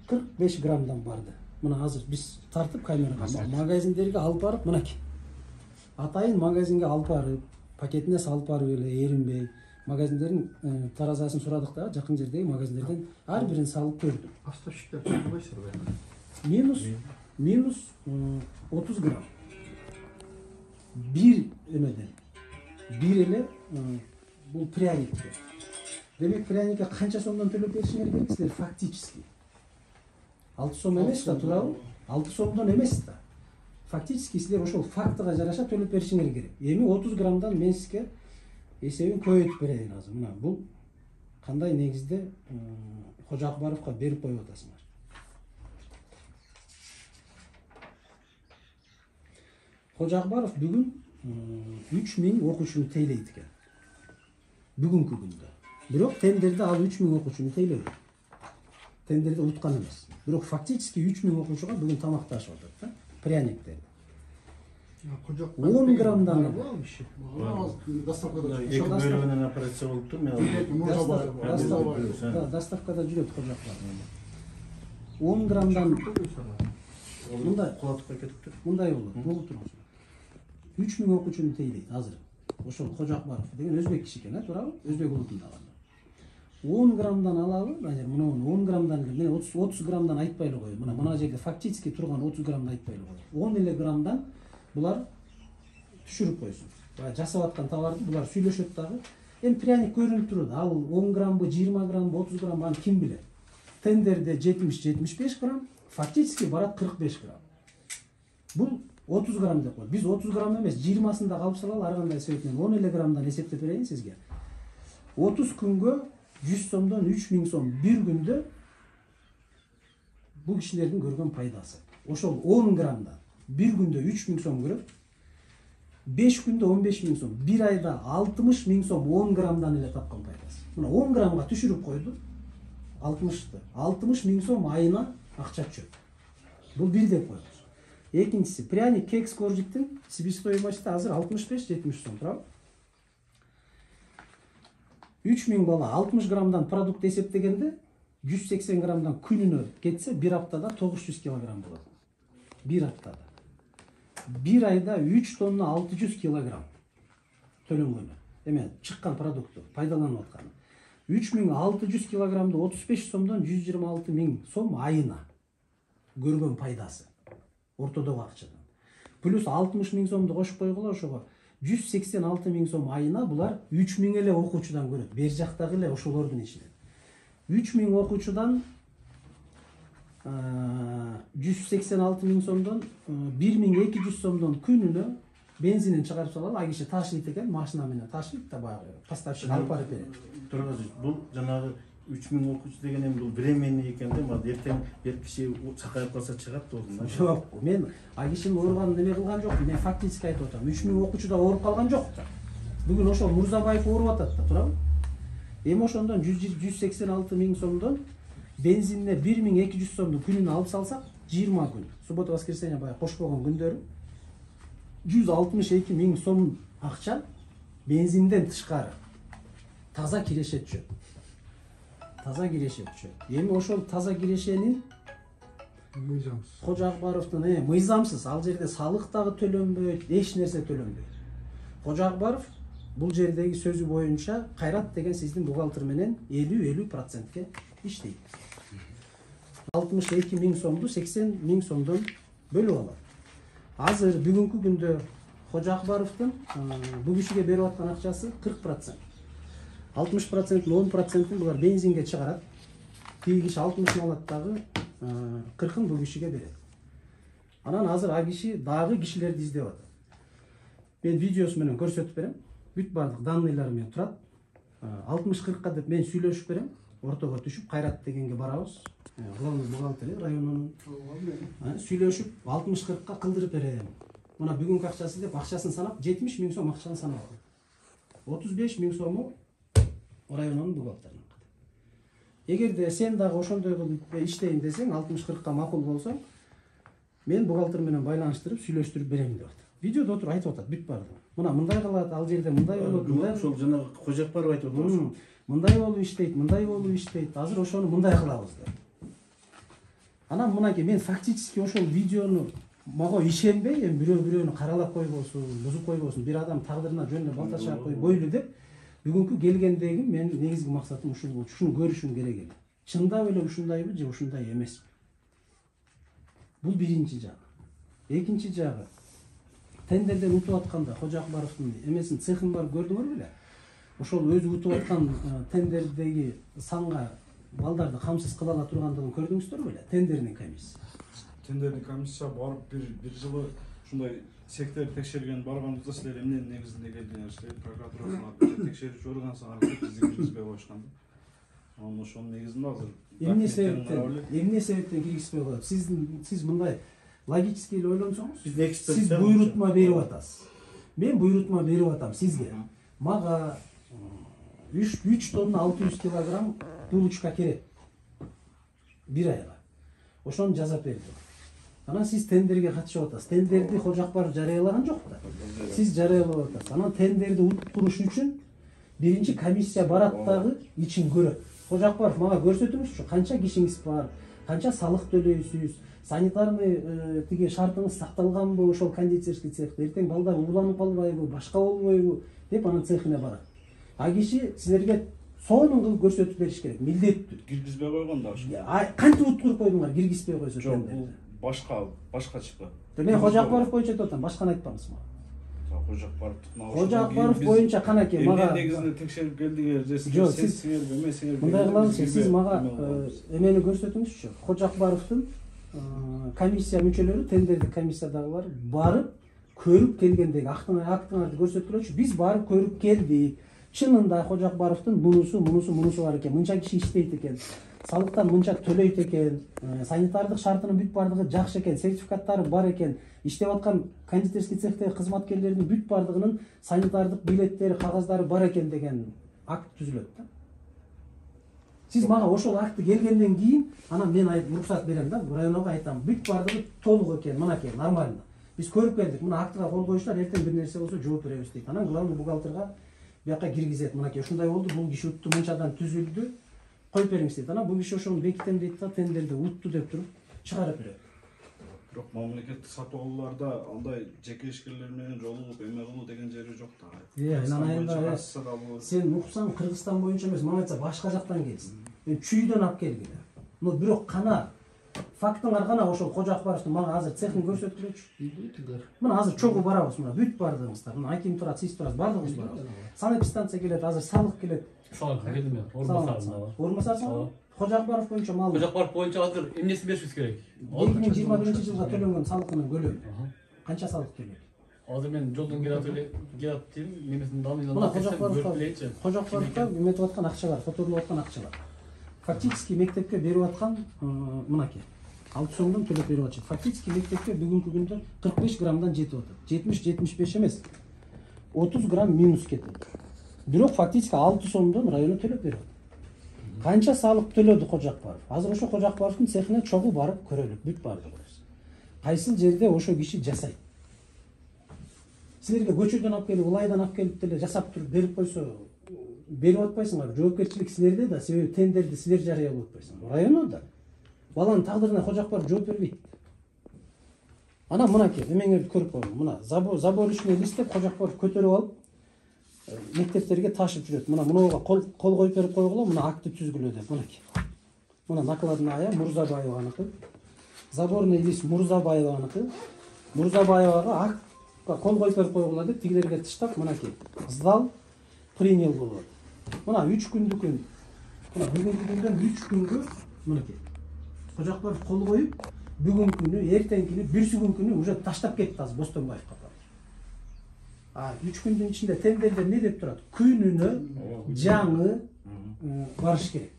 45 граммдан барды. Мына азыр биз тартып камерага магазиндерге алып барып мынакей. Атайын магазинге алып барып, пакетине салып барып эле эринбей, магазиндердин таразасын сурадык да, жакын жердеги магазиндерден ар бирин салып көрдүм. Поставщиктер чыкпайсызбы? Минус 30 грамм. Bir эмеден. Бир эле бул пряникке. Демек пряникке канча сомдон төлөп беришиңер керек силер фактически. 6 сом эмес да, туурабы? 6 сомдон эмес да. Фактически силер ошол фактыга жараша төлөп беришиңер керек. Эми 30 граммдан мен сизге эсебин көбөйтүп берейин азыр. Мына бул кандай негизде Кожакбаевка берип коюп атасыңар. Кожакбаев бүгүн 3000 окуучуну тейлейт экен. Бүгүнкү күндө. Бирок тендерде ал 3000 окуучуну тейлебейт. Тендерде уткан эмес. Бирок фактически 3000 окуучуга бүгүн тамакташып атат да, пряниктерди. 10 граммдан доставкада эки бөлүгүнөн операция болуп тур, мен доставкада жүрөт Кожакбаев. 10 граммдан мындай кулатыкка кетиптир. Мындай болот. Болуп турган. 3000 окуучуну тейлейт азыр. Ошол Кожакбаев деген өзбек киши экен, туурабы? Өзбек улутунда калды. 10 граммдан алабы? Мына 10 граммдан, мен 30 граммдан айтпай эле коеюн. Мына жерде фактически турган 30 граммдан айтпай эле коеюн. 10 эле граммдан булар түшүрүп койсун. Баягы жасап аткан товарды булар сүйлөшөт дагы. Эми пряник көрүнүп турат. Ал 10 граммбы, 20 граммбы, 30 грамм аны ким билет? Тендерде 70-75 грамм, фактически барат 45 грамм. Бул 30 грамм деп коет. Биз 30 грамм эмес, 20-сын да калып салалы, ар кандай себептен 10 эле граммдан эсептеп берейин сизге. 30 күнгө 100 сомдон 3000 сом бир күндө бул кишилердин көргөн пайдасы. Ошол 10 граммдан бир күндө 3000 сом көрөт. 5 күндө 15000 сом, бир айда 60000 сом 10 граммдан эле тапкан пайдасы. Мына 10 граммга түшүрүп койду. 60000 сом айына акча чөп. Бул бир деп коебуз. Экинчиси, пряник кекс коржиктин себестоимости азыр 65-70 сом турабы? 3000 бала 60 граммдан продукт эсептегенде 180 граммдан күнүнө кетсе, бир аптада 900 килограмм болот. Бир аптада. Бир айда 3 тонна 600 килограмм төлөнгөнү. Эме чыккан продукту пайдаланып атканы. 3600 килограммды 35 сомдон 126 000 сом айына көргөн пайдасы. Ортодогу акчадан. Плюс 60 000 сомду кошуп койгула, ошого 186 000 сом айына булар 3000 эле окуучудан көрөт. Бер жактагы эле ошолордун ичинен. 3000 окуучудан 186 000 сомдон 1200 сомдон күнүнө бензинин чыгарып салалы, а киши ташыйт экен, машина менен ташыйт да баягы поставщик алып барып берет. Тургазы, бул жанагы 3000 окуучу деген эми бул временный экен да, эртең бир киши чакайып калса чыгат да ошондо. Жок, мен а кишинин ооруганын неме кылган жокмун, мен фактически айтып атам. 3000 окуучу да ооруп калган жок да. Бүгүн ошол Мурзабаев ооруп атат да, туурабы? Эми ошондон 186 000 сомдон бензинине 1200 сомду күнүнө алып салсак, 20 күн. Суббота, воскресенье баягы кош болгон күндөрү 162 миң сом акча бензинден тышкары таза кирешет чөп. Таза кирешет чөп. Эми ошол таза кирешенин мыйзамсыз. Кожо Акбаровдун мыйзамсыз, ал жерде салык дагы төлөнбөйт, эч нерсе төлөнбөйт. Кожо Акбаров бул жердеги сөзү боюнча Кайрат деген сиздин бухгалтер менен 50% иштейт. 62 миң сомду 80 миң сомдон бөлүп алат. Азыр бүгүнкү күндө Кожо Акбаровдун бул кишиге берип аткан акчасы 40%. 60%, 10% булар бензинге чыгарат. Кээ киши 60 алат дагы 40-ын бул кишиге берет. Анан азыр а киши дагы кишилерди издеп атат. Мен видеосу менен көрсөтүп берем. Бүт бардык данныйлар менен турат. 60-40-ка деп мен сүйлөшүп берем. Ортого түшүп Кайрат дегенге барабыз. Главный бухгалтери районунун сүйлөшүп 60-40-ка кылдырып берем. Мына бүгүнкү акчасы деп акчасын санап 70 миң сом акчаны санап алды. 35 миң сому районунун бухгалтерине. Эгерде сен дагы ошондой кылып иштейин десең, 60-40-ка макул болсоң, мен бухгалтер менен байланыштырып сүйлөштүрүп берем деп атат. Видеодо отуруп айтып атат бүт бардыгы. Мына мындай кылат, ал жерде мындай болот, мындай. Ошол жанагы Кожо Акбаров айтып атат. Мындай болуп иштейт, мындай болуп иштейт. Азыр ошону мындай кылабыз деп. Анан мынакей мен фактически ошол видеону мага ишенбей, эми бирөө-бирөөнү каралап койбосун, бузуп койбосун, бир адам тагдырына жөн эле балта чаап койбойлу деп бүгүнкү келгендеги менин негизги максатым ушул болчу. Ушуну көрүшүм керек эле. Чындап эле ушундайбы же ушундай эмеспи? Бул биринчи жагы. Экинчи жагы. Тендерден утуп атканда Кожо Акбаровдун эмесин цехин барып көрдүңөр беле? Ошол өзү утуп аткан тендердеги санга балдарды камсыз кыла ала тургандыгын көрдүңүздөр беле? Тендердин комиссия. Тендердин комиссия барып бир жылы ушундай сектор текшерген барганыбызда силер эмненин негизинде келдиңер деп прокуратурага текшерүүчү орган саңарып бизди киргизбей коюшкан. Анан ошонун негизинде азыр эмне себептен киргизбей коет? Сиз мындай логически эле ойлонсоңуз, сиз буйрутма берип атасыз. Мен буйрутма берип атам сизге. Мага 3 тонна 600 килограмм булочка керек. Бир айга. Ошону жазап берди. Анан сиз тендерге катышып атасыз. Тендерди Кожо Акбаров жарыялаган жок да. Сиз жарыялап атасыз. Анан тендерди уттуруш үчүн биринчи комиссия барат дагы ичин көрөт. Кожо Акбаров мага көрсөтүңүзчү, канча кишиңиз бар, канча салык төлөйсүз, санитарный тиги шартыңыз сакталганбы ошол кондитерский цехте, эртең балдар ууланып калбайбы, башка болбойбу деп анын цехине барат. А киши силерге сонун кылып көрсөтүп бериш керек, милдеттүү. Киргизбей койгон да ошо. Кантип уткуруп койдуңар, киргизбей койсо жок, бул башкачы. Мен Кожо Акбаров боюнча айтып атам, башканы айтпаңыз мага. Кожо Акбаров боюнча канакей мага негизинде текшерип келдиңер же силер эмесиңер. Мындай кылабыз, сиз мага эмени көрсөтүңүзчү. Кожо Акбаровдун комиссия мүчөлөрү, тендердик комиссиядагылар барып көрүп келгендеги актыңарды көрсөткүлөчү. Биз барып көрүп келдик. Чынында Кожо Акбаровдун мунусу бар экен, мынча киши иштейт экен, салыктан мынча төлөйт экен, санитардык шартынын бүт бардыгы жакшы экен, сертификаттары бар экен, иштеп аткан кондитерский цехтеги кызматкерлердин бүт бардыгынын санитардык билеттери, кагаздары бар экен деген акт түзүлөт да. Сиз мага ошол акты келгенден кийин анан мен уруксат берем да, районго айтам, бүт бардыгы толук экен, мынакей нормально. Биз көрүп келдик, мына актыга кол коюштар, эртең бир нерсе болсо жооп беребиз дейт. Анан главный бухгалтерга бияка киргизет, мынакей ушундай болду, бул киши утту, мынчадан түзүлдү, коюп бериңиз дейт. Анан бул киши ошону бекитем дейт да, тендерди утту деп туруп чыгарып берет. Бирок мамлекеттик сатып алууларда андай жеке ишкерлер менен жолугуп эме кылуу деген жери жок да. Анан айында сен уксаң Кыргызстан боюнча эмес, мага айтса башка жактан келсин. Мен чүйдөн алып келгиле. Но бирок кана фактыңар кана ошол Кожо Акбаровдун мага азыр цехин көрсөткүлөчү. Мына азыр чогуу барабыз, мына бүт бардыгыбыздар. Мына Аким турат, сиз турат, бардыгыбыз барабыз. Санэпистанция келет, азыр салык келет. Салык келди мен. Орунбасарсың. Кожо Акбаров боюнча мал. Кожо Акбаров боюнча азыр эмнесин беришибиз керек? 2021-жылга төлөнгөн салыкынын көлөмү. Канча салык төлөйт? Азыр мен жолдон келат дейм, немесин даныйларын. Мына Кожо Акбаровго эметип аткан акча бар, которулуп аткан акча бар. Фактически мектепке берип аткан мынакей 6 сомдон төлөп берип атышат. Фактически мектепке бүгүнкү күндө 45 граммдан жетип атат. 70-75 эмес. 30 грамм минус кетет. Бирок фактически 6 сомдон району төлөп берип атат. Канча салык төлөдү Кожо Акбаров? Азыр ошо Кожо Акбаровдун цехине чогуу барып көрөлүк, бүт бардыгыбыз. Кайсыл жерде ошо киши жасайт? силерге көчөдөн алып келип ылайдан алып келип деле жасап туруп берип койсо берип атпайсыңар. Жоопкерчилик силерде да, себеби тендерди силер жарыялап атпайсыңар. Району да баланын тагдырына Кожакбаров жооп бербейт. Анан мынакей эмеңерди көрүп койгула. Мына заборочный листтеп Кожакбаров көтөрүп алып мектептерге ташып жүрөт. Мынауга кол коюп берип койгула, мына акты түзгүлө деп. Мынакей. Мына накладная Мурзабаеваныкы. Заборный лист Мурзабаеваныкы. Мурзабаевага акка кол коюп берип койгула деп тигилерге тыштап, мынакей. Сдал, принял болот. Мына 3 күндүкүн. Мына бүгүнкү күндөн 3 күнгө мынакей. Кожакбаров кол коюп, бүгүнкү күнү, эртеңки күнү, бүрсү күнү уже таштап кетти азыр Бостонбаевга. 3 күндүн ичинде тендердер не деп турат? Күнүнө жаңы барыш керек.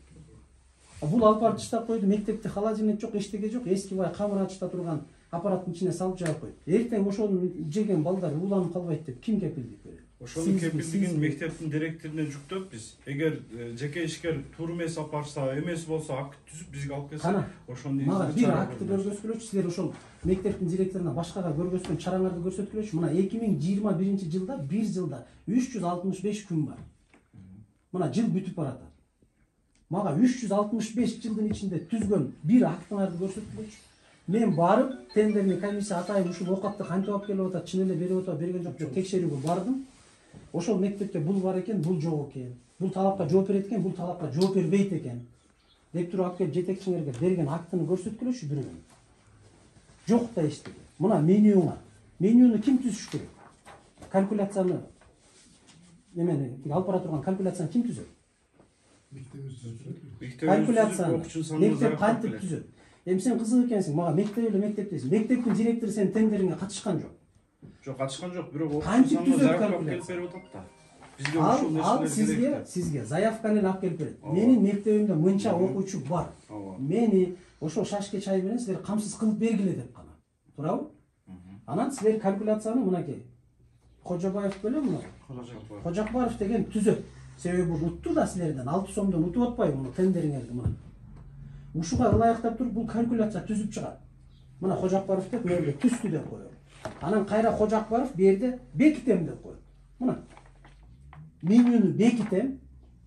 Бул алып барып таштап койду, мектепте холодильник жок, эчтеке жок, эски бай камырачта турган аппараттын ичине салып жаап койду. Эртең ошону жеген балдар уланып калбайт деп ким кепилдик берет? Ошонун кепилдигин мектептин директоруна жүктөп биз, эгер жеке ишкер туура эмес алып барса, эмес болсо акт түзүп бизге алып келсе, ошону мага бир акты көргөзгүлөчү, силер ошол мектептин директоруна башкага көргөзгөн чараңарды көрсөткүлөчү. Мына 2021-жылда бир жылда 365 күн бар. Мына жыл бүтүп баратат. Мага 365 жылдын ичинде түзгөн бир актыңарды көрсөткүлөчү. Мен барып, тендерный комиссия атайын ушул окатты кантип алып келип атат, чын эле берип атат, берген жок деп текшерүүгө бардым. Ошол мектепте бул бар экен, бул жок экен. Бул талапка жооп берет экен, бул талапка жооп бербейт экен. Деп туруп алып келип жетекчиңерге берген актыны көрсөткүлөчү бирөөнү. Жок да эчтеке. Мына менюңа. Менюну ким түзүш керек? Калькуляцияны немени алып бара турган калькуляцияны ким түзөт? Калькуляцияны мектеп кантип түзөт? Эми сен кызык экенсиң, мага мектеп эле мектеп дейсиң. Мектептин директору сенин тендериңе катышкан жок. Жок, катышкан жок, бирок кантип түзөт калькуляция? берип атат да. Бизге ушул нерселер керек. Сизге заявканы алып келип берет. Менин мектебимде мынча окуучу бар. Мени ошол шашке чай менен силер камсыз кылып бергиле деп кана. Туурабы? Анан силер калькуляцияны мынакей Кожобаев беле мына Кожакбаров деген түзөт. Себеби бул утту да силерден 6 сомдон утуп атпайбы муну тендериңерди мына. Ушуга ылайыктап туруп бул калькуляция түзүп чыгат. Мына Кожакбаров деп мэрге түздү деп коёт. Анан кайра Кожакбаров берди бекитем деп коёт. Мына менюну бекитем,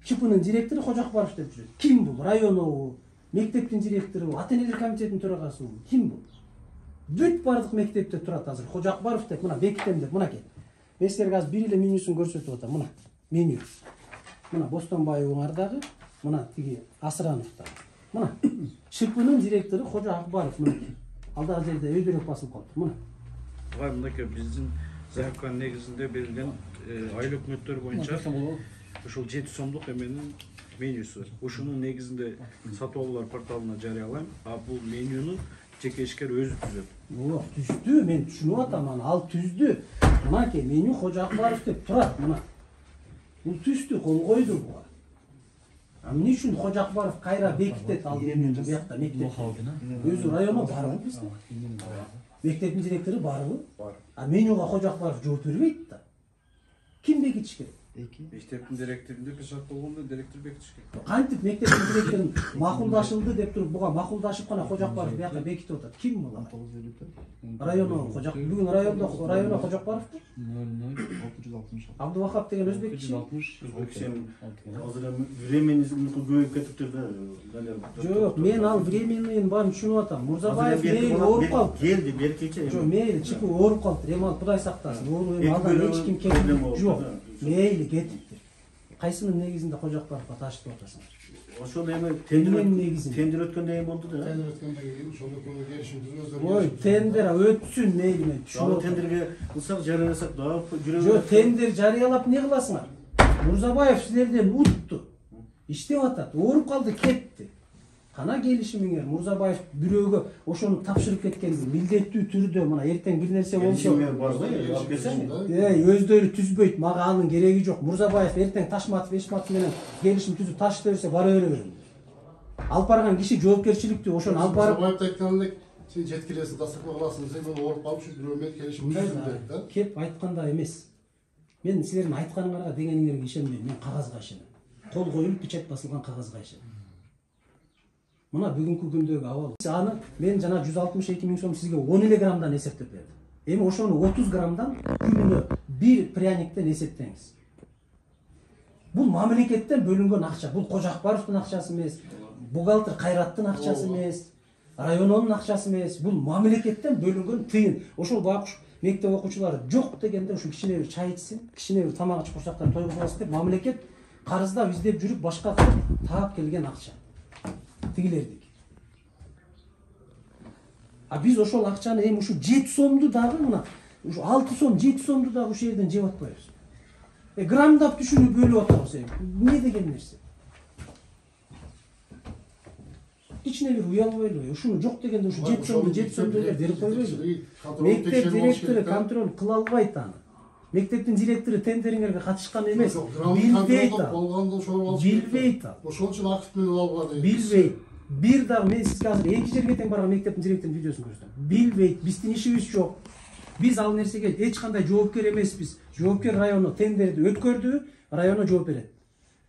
ЧПнын директору Кожакбаров деп жүрөт. Ким бул? Районобу, мектептин директору, ата-энелер комитетинин төрагасыбы? Ким бул? Бүт бардык мектепте турат азыр Кожакбаров деп, мына бекитем деп, мынакей. Мен силерге азыр бир эле менюсун көрсөтүп атам, мына меню. Мына Бостонбаевыңардагы, мына тиги Асырановдагы. Мына ЧПнын директору Кожакбаров мынакей. Алдагы жерде өйдөрөк басылып калыптыр, мына. Буга мынакей биздин заявканын негизинде берилген айыл өкмөттөр боюнча ушул 7 сомдук эменин менюсу. Ушунун негизинде сатып алуулар порталына жарыялайм. А бул менюну жеке ишкер өзү түзөт. Жок, түздү, мен түшүнүп атам аны, ал түздү. Мынакей меню Кожакбаров деп турат, мына. Бул түздү, кол койду буга. А эмне үчүн Кожакбаров кайра бекитет ал менюну буякта мектеп? Өзү районо барбы бизде? Мектептин директору барбы? Бар. А менюга Кожакбаров жооп бербейт да. Ким бекитиш керек? Мектептин директорунда биз сатып болгондо директор бекитиш керек. Кантип мектептин директору макулдашылды деп туруп буга макулдашып гана Кожакбаров буякка бекитип атат. Ким бул? Районо Кожакбаров. Бүгүн районо Кожакбаровду? 00-660. Абдувахап деген өзбек киши. Азыр времени көбөйүп кетиптир да. Жок, мен ал временныйын баарын түшүнүп атам. Мурзабаев мейли ооруп калды. Келди, беркече. Жок, мейли чыгып ооруп калды. Эми ал Кудай сактасын. Оору эми алдан эч ким келбейт. Жок. Мейли кетиптир. Кайсынын негизинде Кожакбаровго ташытып атасыңар? Ошол эми тендер өткөндөн кийин болду да. Тендер өткөндөн кийин ошондо көбү келишим түзөздөр. Ой, тендер өтсүн мейли мен түшүнүп. Тендерге кылсак жарыяласак да жүрөбүз. Жок, тендер жарыялап не кыласыңар? Мурзабаев силерден утту. Иштеп атат, ооруп калды, кетти. Кана келишимиңер Мурзабаев бирөөгө ошону тапшырып кеткенди милдеттүү түрдө мына эртең бир нерсе болсо өздөрү түзбөйт, мага анын кереги жок. Мурзабаев эртең Ташматов, Эшматов менен келишим түзүп ташты берсе бара беребин. Алып барган киши жоопкерчиликтүү, ошону алып барып Мурзабаев айткандек сен жеткилесиң, дастаркан кыласың, сен мен ооруп калып ушу бирөө менен келишим түздүм деп да. Кеп айтканда эмес. Мен силердин айтканыңарга дегениңерге ишенбейм, мен кагазга ишенем. Кол коюлуп печать басылган кагазга ишенем. Мына бүгүнкү күндөгү абал. Аны мен жана 162 миң сом сизге 10 эле граммдан эсептеп бердим. Эми ошону 30 граммдан күнүнө 1 пряниктен эсептеңиз. Бул мамлекеттен бөлүнгөн акча. Бул Кожо Акбаровдун акчасы эмес, бухгалтер Кайраттын акчасы эмес, райононун акчасы эмес. Бул мамлекеттен бөлүнгөн тыйын. Ошол байкуш мектеп окуучулары жок дегенде ушу кичине бир чай ичсин, кичине бир тамак ичип курсактан тойгузуп алсын деп мамлекет карыздап издеп жүрүп башка таап келген акча. Тигилердик. А биз ошол акчаны эми ушу 7 сомду дагы мына ушу 6 сом, 7 сомду дагы ушул жерден жеп атпайбыз. Грамдап түшүнүп бөлүп атабыз эми. Не деген нерсе? Кичине бир уялбайлы. Ушуну жок дегенде ушу 7 сомду берип койбойбу? Мектеп директору контроль кыла албайт аны. Мектептин директору тендериңерге катышкан эмес. Билбейт ал. Билбейт ал. Ошол үчүн акт менен алган. Билбейт. Бир дагы мен сизге азыр 2 жерге тең барган мектептин директорунун видеосун көрсөтөм. Билбейт. Биздин ишибиз жок. Биз ал нерсеге эч кандай жоопкер эмеспиз. Жоопкер району тендерди өткөрдү, району жооп берет.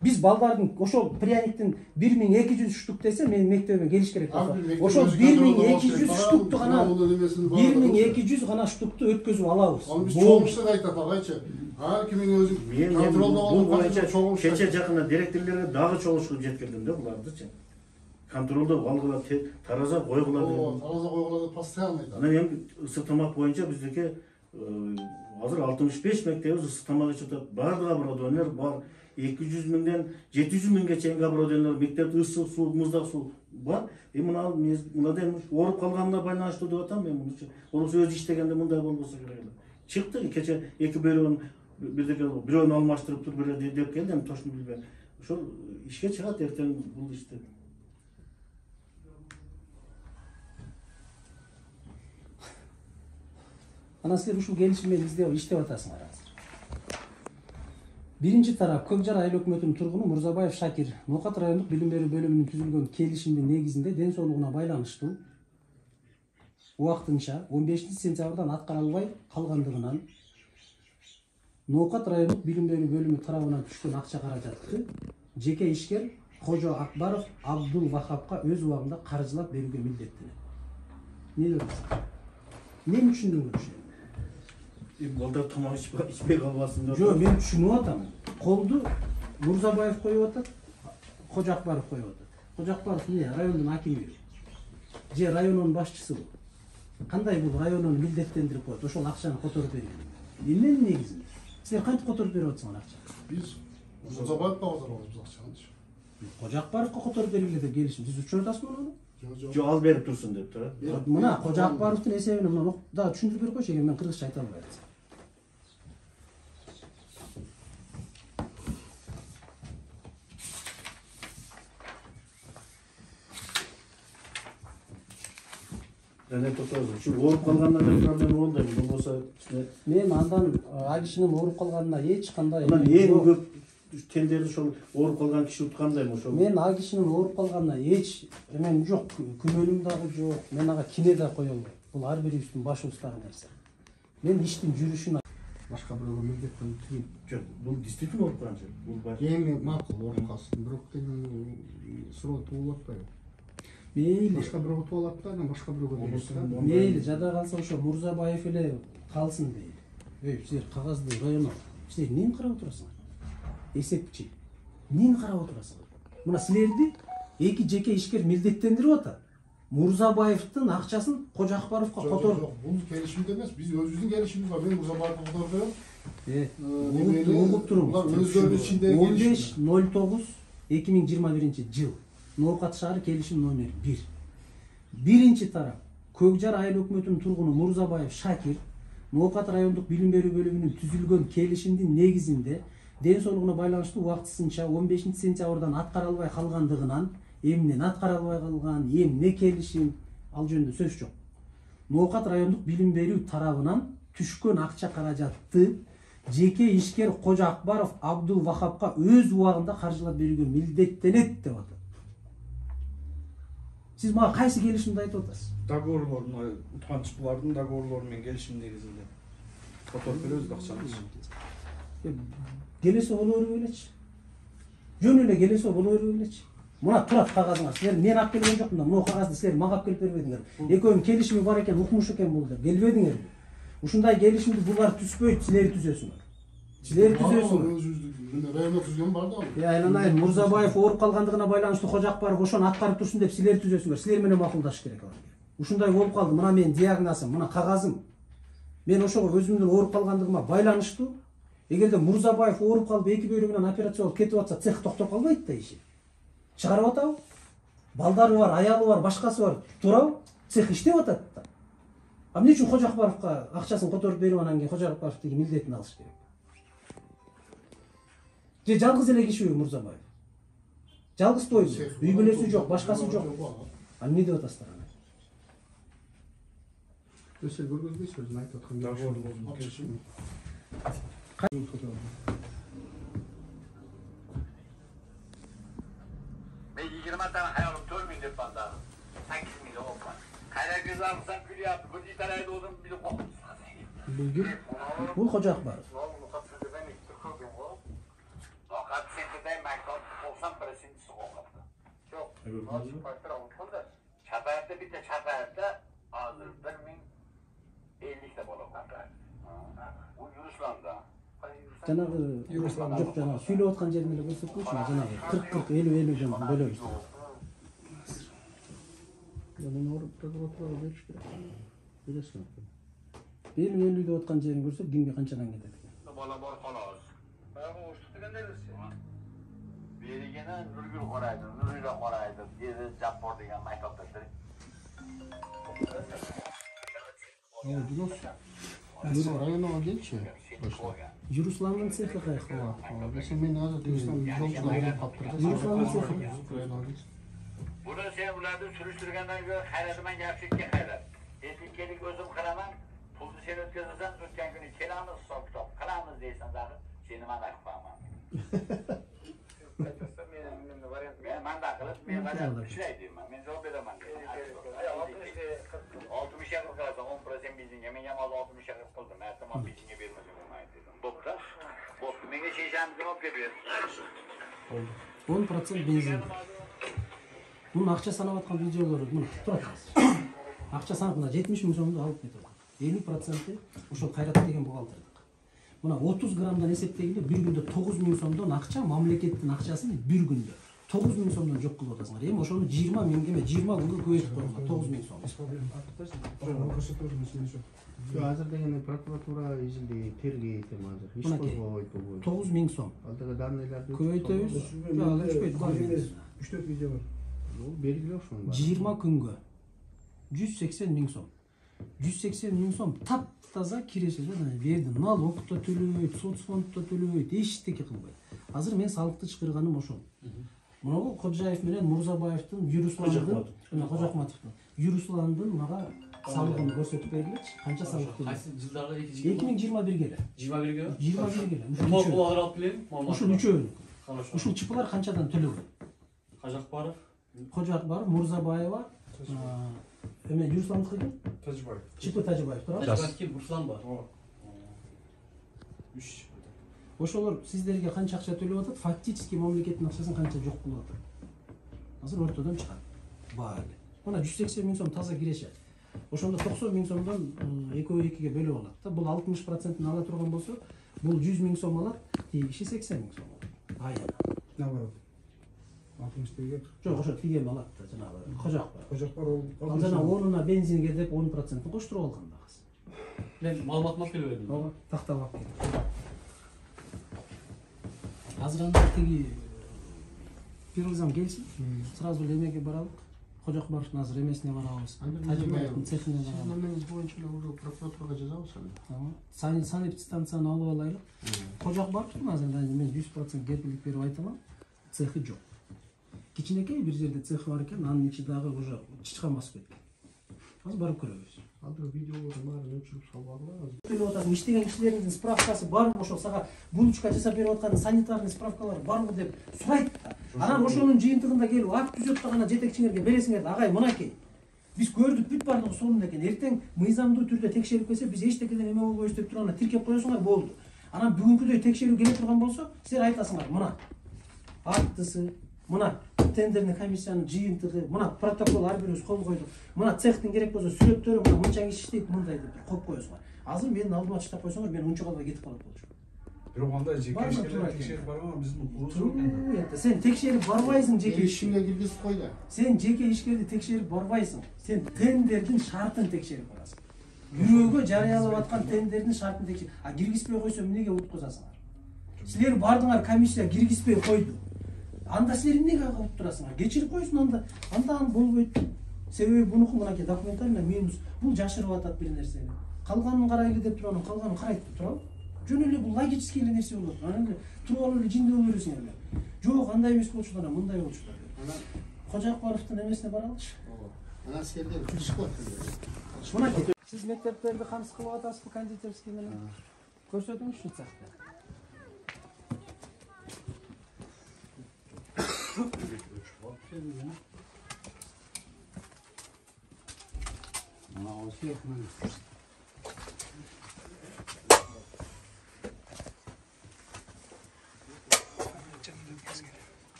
Биз балдардын ошол пряниктин 1200 штук десе менин мектебиме келиш керек болсо, ошол 1200 штукту гана 1200 гана штукту өткөзүп алабыз. Ал биз чогулуштан айтат агайчы. Ар кимдин өзү контролдоп бул боюнча кече жакында директорлорго дагы чогулуш кылып жеткирдим да булардычы. Контролдоп алгыла, тараза койгула деп. Тараза койгула деп постоянно айтат. Анан эми ысык тамак боюнча биздики азыр 65 мектебиз ысык тамак ичип атат. Бардыгы оборудование бар. 200 миңден 700 миңге чейинки оборудование мектепте ысык суу, муздак суу бар. Мына эми ооруп калганына байланыштуу деп атам мен мунча. Ол өзү иштегенде мындай болбосо керек эле. Чыкты кече 2 бөлөгүн бирөөнү алмаштырып тур бир деп келди, эми точно билбейм. Ошол ишке чыгат эртең бул иште. Анан силер ушул келишим менен иштеп атасыңар азыр. Биринчи тарап Көкжар айыл өкмөтүнүн тургуну Мурзабаев Шакир Ноокат райондук билим берүү бөлүмүнүн түзүлгөн келишимдин негизинде ден соолугуна байланыштуу убактынча 15 сентябрдан аткара албай калгандыгынан Ноокат райондук билим берүү бөлүмү тарабынан түшкөн акча каражатты жеке ишкер Кожо Акбаров Абдул Вахапка өз убагында каржылап берүүгө милдеттенет. Эмне дейсиз? Эмне түшүндүңүз ушуну? Балдар тамак ичпей калбасын деп. Жок, мен түшүнүп атам. Колду Мурзабаев коюп атат, Кожо Акбаров коюп атат. Кожо Акбаров эмне райондун акими же районунун башчысы бул. Кандай бул районуну милдеттендирип коет, ошол акчаны которуп берген. Эмненин негизинде? Силер кантип которуп берип атсыңар акчаны? Биз Мурзабаевга которуп алабыз акчаны. Кожо Акбаровго которуп бергиле деп келишим. Сиз учур атасызбы муну? Жок, ал берип турсун деп тура. Мына Кожо Акбаровдун эсебин мына да түшүндүрүп берип койчу, эми мен кыргызча айта албай атсам. Ооруп калгандан проблема болду эми болбосо мен андан ал кишинин ооруп калганына эч кандай эң көп тендерди ошол ооруп калган киши уткандай ошол. Мен ал кишинин ооруп калганына эч эмен жок, күмөнүм дагы жок. Мен ага кине да кое албайм. Бул ар бирибиздин башыбыздагы нерсе. Мен иштин жүрүшүн башка бирөөгө милдеттенбейм. Жок, бул действительно ооруп калган. Бул бар. Эми макул ооруп калсын, бирок деген суроо туулуп атпайбы? Мейли. Башка бирөөгө туулат да, анан башка бирөөгө берет. Мейли, жада калса ошо Мурзабаев эле калсын дейли. Силер кагазды районго. Силер эмнени карап отурасыңар? Эсепчи. Эмнени карап отурасыңар? Мына силерди эки жеке ишкер милдеттендирип атат. Мурзабаевдин акчасын Кожо Акбаровго которуп. Жок, бул келишимде эмес, биз өзүбүздүн келишимибиз бар. Мен Мурзабаевго которуп берем. Угуп туруңуз. Өздөрүнүн ичиндеги 15.09.2021 жыл. Ноокат шаары келишим номер 1. Биринчи тарап Көкжар айыл өкмөтүнүн тургуну Мурзабаев Шакир Ноокат райондук билим берүү бөлүмүнүн түзүлгөн келишимдин негизинде ден соолугуна байланыштуу убактысынча 15 сентябрдан аткара албай калгандыгынан эмнен аткара албай калган, эмне келишим ал жөнүндө сөз жок. Ноокат райондук билим берүү тарабынан түшкөн акча каражатты жеке ишкер Кожо Акбаров Абдул Вахапка өз убагында каржылап берүүгө милдеттенет деп атат. Сиз мага кайсы келишимди айтып атасыз? Договорлорун, утканчылардын договорлору менен келишим негизинде которуп беребиз акчаны. Келесе боло берип элечи. Жөн эле келесе боло берип элечи. Мына турат кагазыңар. Силер мен алып келген жокмун да, мына кагазды силер мага алып келип бербедиңер. Экөөнүн келишими бар экен, укмуш экен бул деп келбедиңерби? Ушундай келишимди булар түзбөйт, силер түзөсүңөр. Силер түзөсүңөр. Районда түзгөн бар да. Айланайын, Мурзабаев ооруп калгандыгына байланыштуу Кожакбаров ошону аткарып турсун деп силер түзөсүңөр. Силер менен макулдашыш керек алар. Ушундай болуп калды. Мына менин диагнозум, мына кагазым. Мен ошого өзүмдүн ооруп калгандыгыма байланыштуу. Эгерде Мурзабаев ооруп калып эки бөйрөгүнөн операция болуп кетип атса, цех токтоп калбайт да иши. Чыгарып атабы? Балдары бар, аялы бар, башкасы бар. Туурабы? Цех иштеп атат да. А эмне үчүн Кожакбаровго акчасын которуп берип анан кийин Кожакбаров деген милдетин алыш керек? Же жалгыз эле кишиби Мурзабаев? Жалгыз бойбу? Үй бүлөсү жок, башкасы жок. А эмне деп атасыздар аны? Өсө көргөзбөйсүз, өзүн айтып аткан. Ben 20 tane hayalim törmeyin de bana. 8 milyon olmaz. Kaynak göz alırsan gül yaptı. Bu ditarayda oldum bir de kokmuş. Bulgur. Bu Kojakbarov. Fakat sentedeyim ben 90% sokakta. Çok. Nasıl farklar olmadı. Çapayette bir de çapayette hazır 1050'de bolup kaldı. Bu Yunuslan'da. Жанагы жок жанагы сүйлөп аткан жерин эле көрсөткүнчү, жанагы 40 50 жөн бөлөбүз. Мен ооруп прокуратурага бериш керек. Бересиң. 50 деп аткан жерин көрсөк, кимге канчадан кетет экен? Бала бар халас. Баягы уштук дегенде эле. Беригенен Нургүл карайды, Нургүл карайды. Дери Жаппор деген майкалдар. Бир районга келчи. Юрусландын цехи кайсы? Mesela ben hazır Türkistan yolcular kaptırdı. Юрусландын цехи. Bunu sen ulardan sürüştürgenden göre hayratıman gerçekçi hayrat. Etlikkelik özüm kıramam. Puldu sen ötközürsen ötken günü kelamız sok top. Kalamız değilsen zaten seni bana akpamam. Ben de akıllı. Ben de şey diyeyim ben. Ben zor bedemem. 60 yakın kalırsan 10% bizimge. Ben yamaz 60 yakın kıldım. Her zaman bizimge vermezim. Bokta. Bokta. Beni şeyşemizden hop geliyor. 10% benzin. Bunun akça sanap atkан видеолору мына турат азыр. Акча санап мына 70 миң сомду алып кетип атат. 50% ошол Кайрат деген бухгалтердик. Мына 30 граммдан эсептегенде бир күндө 9 миң сомдон акча мамлекеттин акчасын бир күндө 9 миң сомдон жок кылып атасыңар. Эми ошону 20 миңге эме 20 күнгө көбөйтүп койгонго 9 миң сом. Азыр дегенде прокуратура изилдей тергейт эми азыр. Иш козгобойт болбойт. 9 миң сом. Алдыга данныйларды көбөйтөбүз. Жок, өчпөйт. 3-4 видео бар. Белгилүү ошону бар. 20 күнгө 180 миң сом. 180 миң сом таптаза киреше жана берди. Налог да төлөбөйт, соцфонд да төлөбөйт, эчтеке кылбайт. Азыр мен салыкты чыгарганым ошол. Мына Кожаев менен Мурзабаевдин Юрусландын, жана Кожакматовдун Юрусландын мага салыгын көрсөтүп бергилечи. Канча салык төлөйт? Кайсы жылдагы 2021 эле. 21 эле. Ушул алып билем. Ушул үчөөнү. Ушул чыпылар канчадан төлөгөн? Кожакбаров, Кожакбаров, Мурзабаева, эме Юрусландыкы ким? Тажибаев. Чипы Тажибаев турат. Тажибаев ким? Руслан бар. 3. Ошолор сиздерге канча акча төлөп атат? Фактически мамлекеттин акчасын канча жок кылып атат? Азыр ортодон чыгат. Баа эле. Мына 180 миң сом таза киреше. Ошондо 90 миң сомдон экөө-экиге бөлүп алат да. Бул 60%-ын ала турган болсо, бул 100 миң сом алат, тигиши 80 миң сом алат. Айына. Наоборот. 60-теге. Жок, ошо тигем алат да, жанагы Кожакбаров. Кожакбаров. Ал жана онуна бензинге деп 10%-ын коштуруп алган багасы. Мен маалыматты келип бердим. Ооба, тактап алып келdim. Азыр анда тиги первый зам келсин. Сразу эле баралык. Кожакбаровдун азыр эмесине барабыз. Тажибаевдин цехине барабыз. Номерiniz боюнча уже прокуратурага жаза алсаңыз. Санэпт станцияны алып алайлык. Кожакбаровдун азыр мен 100% кепилдик берип айтаман. Цехи жок. Кичинекей бир жерде цехи бар экен, анын ичи дагы уже чычкан басып кеткен. Азыр барып көрөбүз. Азыр видеолорду баарын өчүрүп салбадылар. Төлөп атасың, иштеген кишилериңиздин справкасы барбы, ошол сага булочка жасап берип аткан санитарный справкалар барбы деп сурайт. Анан ошонун жыйынтыгында келип акт түзөп да гана жетекчиңерге бересиңер. Агай, мынакей. Биз көрдүк бүт баардыгы сонун экен. Эртең мыйзамдуу түрдө текшерип келсе, биз эчтекеден эме болбойбуз деп турганда тиркеп коесуңар болду. Анан бүгүнкүдөй текшерүү келе турган болсо, силер айтасыңар, мына актысы, мына тендерный комиссиянын жыйынтыгы, мына протокол ар бирибиз кол койдук. Мына цехтин керек болсо сүрөттөрү мына мынча киши иштейт мындай деп коюп коесуңар. Азыр менин алдыма таштап койсоңор мен унча калбай кетип калат болчумун. Бирок андай жеке ишкерлер текшерип барбаган биздин укугубуз. Сен текшерип барбайсың жеке ишиңе киргизип кой да. Сен жеке ишкерди текшерип барбайсың. Сен тендердин шартын текшерип барасың. Бирөөгө жарыялап аткан тендердин шартын текшерип. А киргизбей койсо эмнеге уткузасыңар? Силер бардыңар комиссия киргизбей койду. Анда силер эмнеге кылып турасыңар? Кечирип койсун анда болбойт. Себеби бунуку мынакей документально минус. Бул жашырып атат бир нерсени. Калганын карайлы деп туруп, калганын карайт деп туруп. Жөн эле бул логический эле нерсе болот. Анан туруп алып эле жинде боло бересиңер эле. Жок, андай эмес болчу да, мындай болчу да. Анан Кожоакбаровдун эмесине бара алчы. Анан силер күчүп Мынакей, сиз мектептерди камсыз кылып атасызбы кондитерский менен? Көрсөтүңүзчү цехти.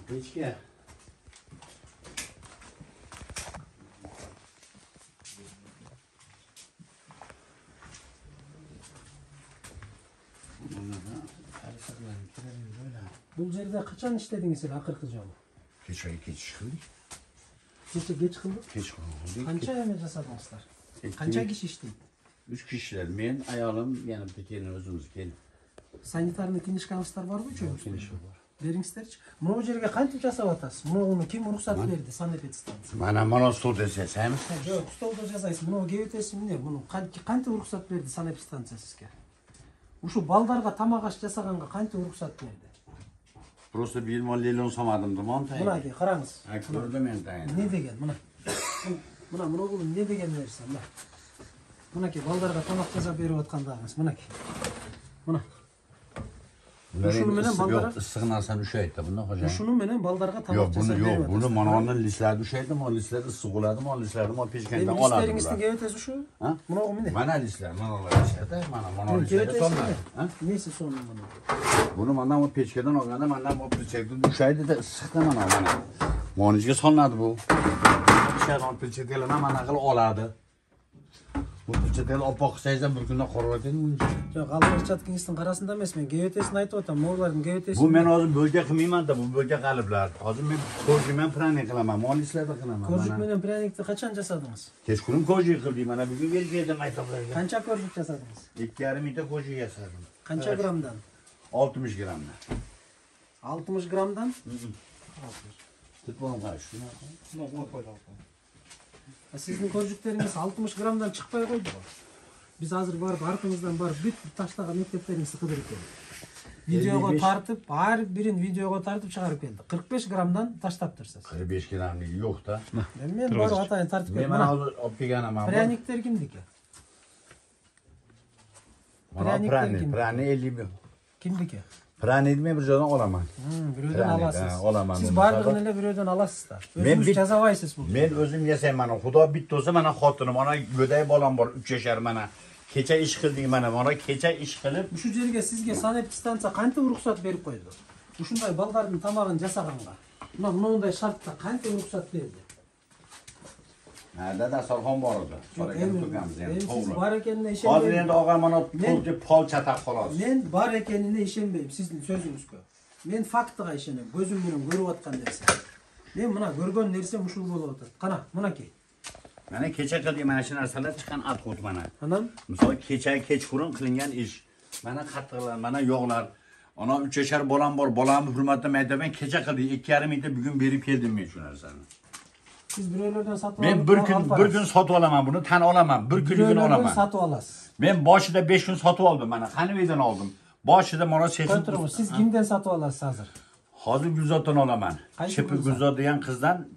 Печке. Бул жерде качан иштедиңиз эле акыркы жолу? Кече кылдык. Кече кеч кылдык? Кеч кылдык. Канча эме жасадыңыздар? Канча киши иштейт? 3 кишилер, мен, аялым, яна бекени өзүбүз келип. Санитарный книжкаңыздар барбы, чөбүз? Книжка бар. Бериңиздерчи. Мына жерге кантип жасап атасыз? Муну ким уруксат берди? Санэпидстанция. Мана стол десеңиз. Жок, столдо жасайсыз. Муну кебетеси эмне? Муну кантип уруксат берди санэпидстанция сизге? Ушу балдарга тамак аш жасаганга кантип уруксат берди? Просто bir lelon samadım da montaj. Мынакей, караңыз. Көрдүм мен тайын. Не деген? Мына бул не деген нерсе? Мынакей, балдарга тамак жасап берип аткандагыңыз. Мынакей. Мына. Ушуну менен балдарга ысыгын алсам üşeydi da bunda hocam. Ушуну менен балдарга тамак жасап берип атасыз. Yok, bunu mananın lislerde üşeydi, o lislerde ısık oladı, o lislerde o peşkenden oladı. Lisleringizin gebetesi uşu? Muna o mine? Mana lisler, manalar lislerde, mana lislerde sonlar. Neyse sonu bunu? Bunu mandan o peşkeden olganda, mandan o peşkenden üşeydi de ısıkta mana. Moniciga sonladı bu. Dışarıdan peşkeden mana oladı. Bu peşkeden opak sayıdan bir günde koruyat edin. Yok, Alvarçat Kingst'in karasında emez men. Gebetesini aytıp atam, moğulların gebetesini. Bu men özüm bölge kılmayman da bu bölge kalıplar. Özüm men korku men pranik kılamam, o lislerde kılamam. Korcuk menen pranikti kaçan jasadыңыз? Keç günüm korcuyu kıldım, bana bir gün gelgeydim aytaplarga. Kança korcuk jasadыңыз? 2,5 litre korcu yasadım. Kança gramdan? 60 gramdan. 60 gramdan? Tutmam karşı. Sizin korcuklarınız 60 gramdan çıkpay koydu. Biz hazır barıp arkamızdan barıp büt taştaga mekteplerimizi kıdırıp geldik. Videoga tartıp, her birin videoga tartıp çıkarıp geldik. 45 gramdan taştap dursiz. 45 gram yok da. Men barıp atayın tartıp geldim. Men alıp gelganam ama. Pranikler kimdiki? Prani 50 bin. Kimdiki? Prani mi bir jodan olaman. Biröden alasız. Olaman. Siz bardığın ele biröden alasız da. Özünüz jazabaysız bu. Men özüm yasayım mana. Xudo bitti olsa mana xotinim, mana göday bolam bor 3 yaşar mana. Kecha ish qilding mana kecha ish qilib. Shu yerga sizga sanepidstansiya qancha ruxsat berib qo'ydi? Shunday baldarning tamog'ini jasaganga. Bunday shartda qancha ruxsat berdi? Dada Sarxon bor edi. So'ragan turganmiz endi. Siz bor ekanini ishonmayman. Hozir endi og'a mana pol chataq xolos. Men bor ekanini ishonmayman sizning so'zingizga. Men faktiga ishonaman. Ko'zim bilan ko'rib atgan narsa. Men mana ko'rgan narsam shu bo'lib o'tadi. Qana, bunaki. Mana kecha qildik mana shu narsalar chiqqan adxut mana. Anam, misol kechqurun qilingan ish. Mana qattiqlar, mana yog'lar. Ana 3 yashar bolam bor, bolamni hurmatdan aytaman, kecha qildik 2,5 yil bugun berib keldim men shu narsani. Siz bireylerden satın men bir gün sotib olaman buni, tan olaman, bir kunligini olaman. Satib olasiz. Men boshida 5 kun sotib oldim mana, qaniydan oldim. Boshida mana sexim. Siz kimden satib olasiz hozir? Hozir Gulzoddan olaman. Chepi Gulzod degan qizdan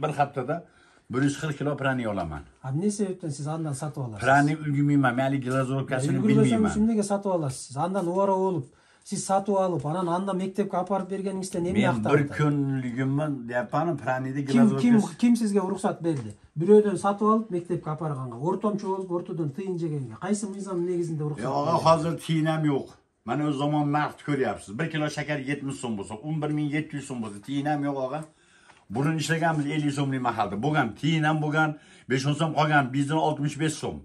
bir haftada 140 kilo prani olaman. Abi ne sebepten siz andan satib olasiz? Prani ulgumiyman, meni glazorovkasini bilmayman. Kimdege satib olasiz? Siz andan uvara olup, siz satib alıp, anan mektepke aparıp bergeningizde nemi aktardı? Men bir kunligimni deyapman, pranida glazorovkasi. Kim sizge ruxsat berdi? Biröden satib alıp mektepke aparganga, ortomçu olup ortadan tıyın jegenge. Qaysı mizam negizinde ruxsat? Yo'q, hozir tiyinam yo'q. Mana o zaman naqd ko'ryapsiz. 1 kilo shakar 70 so'm bo'lsa, 11.700 so'm bo'lsa, tiyin ham yo'q og'a. Burun ishlaganmiz 50 so'mlik mahalda. Bo'lgan, tiyin ham bo'lgan, 5-10 so'm qolgan, bizning 65 so'm.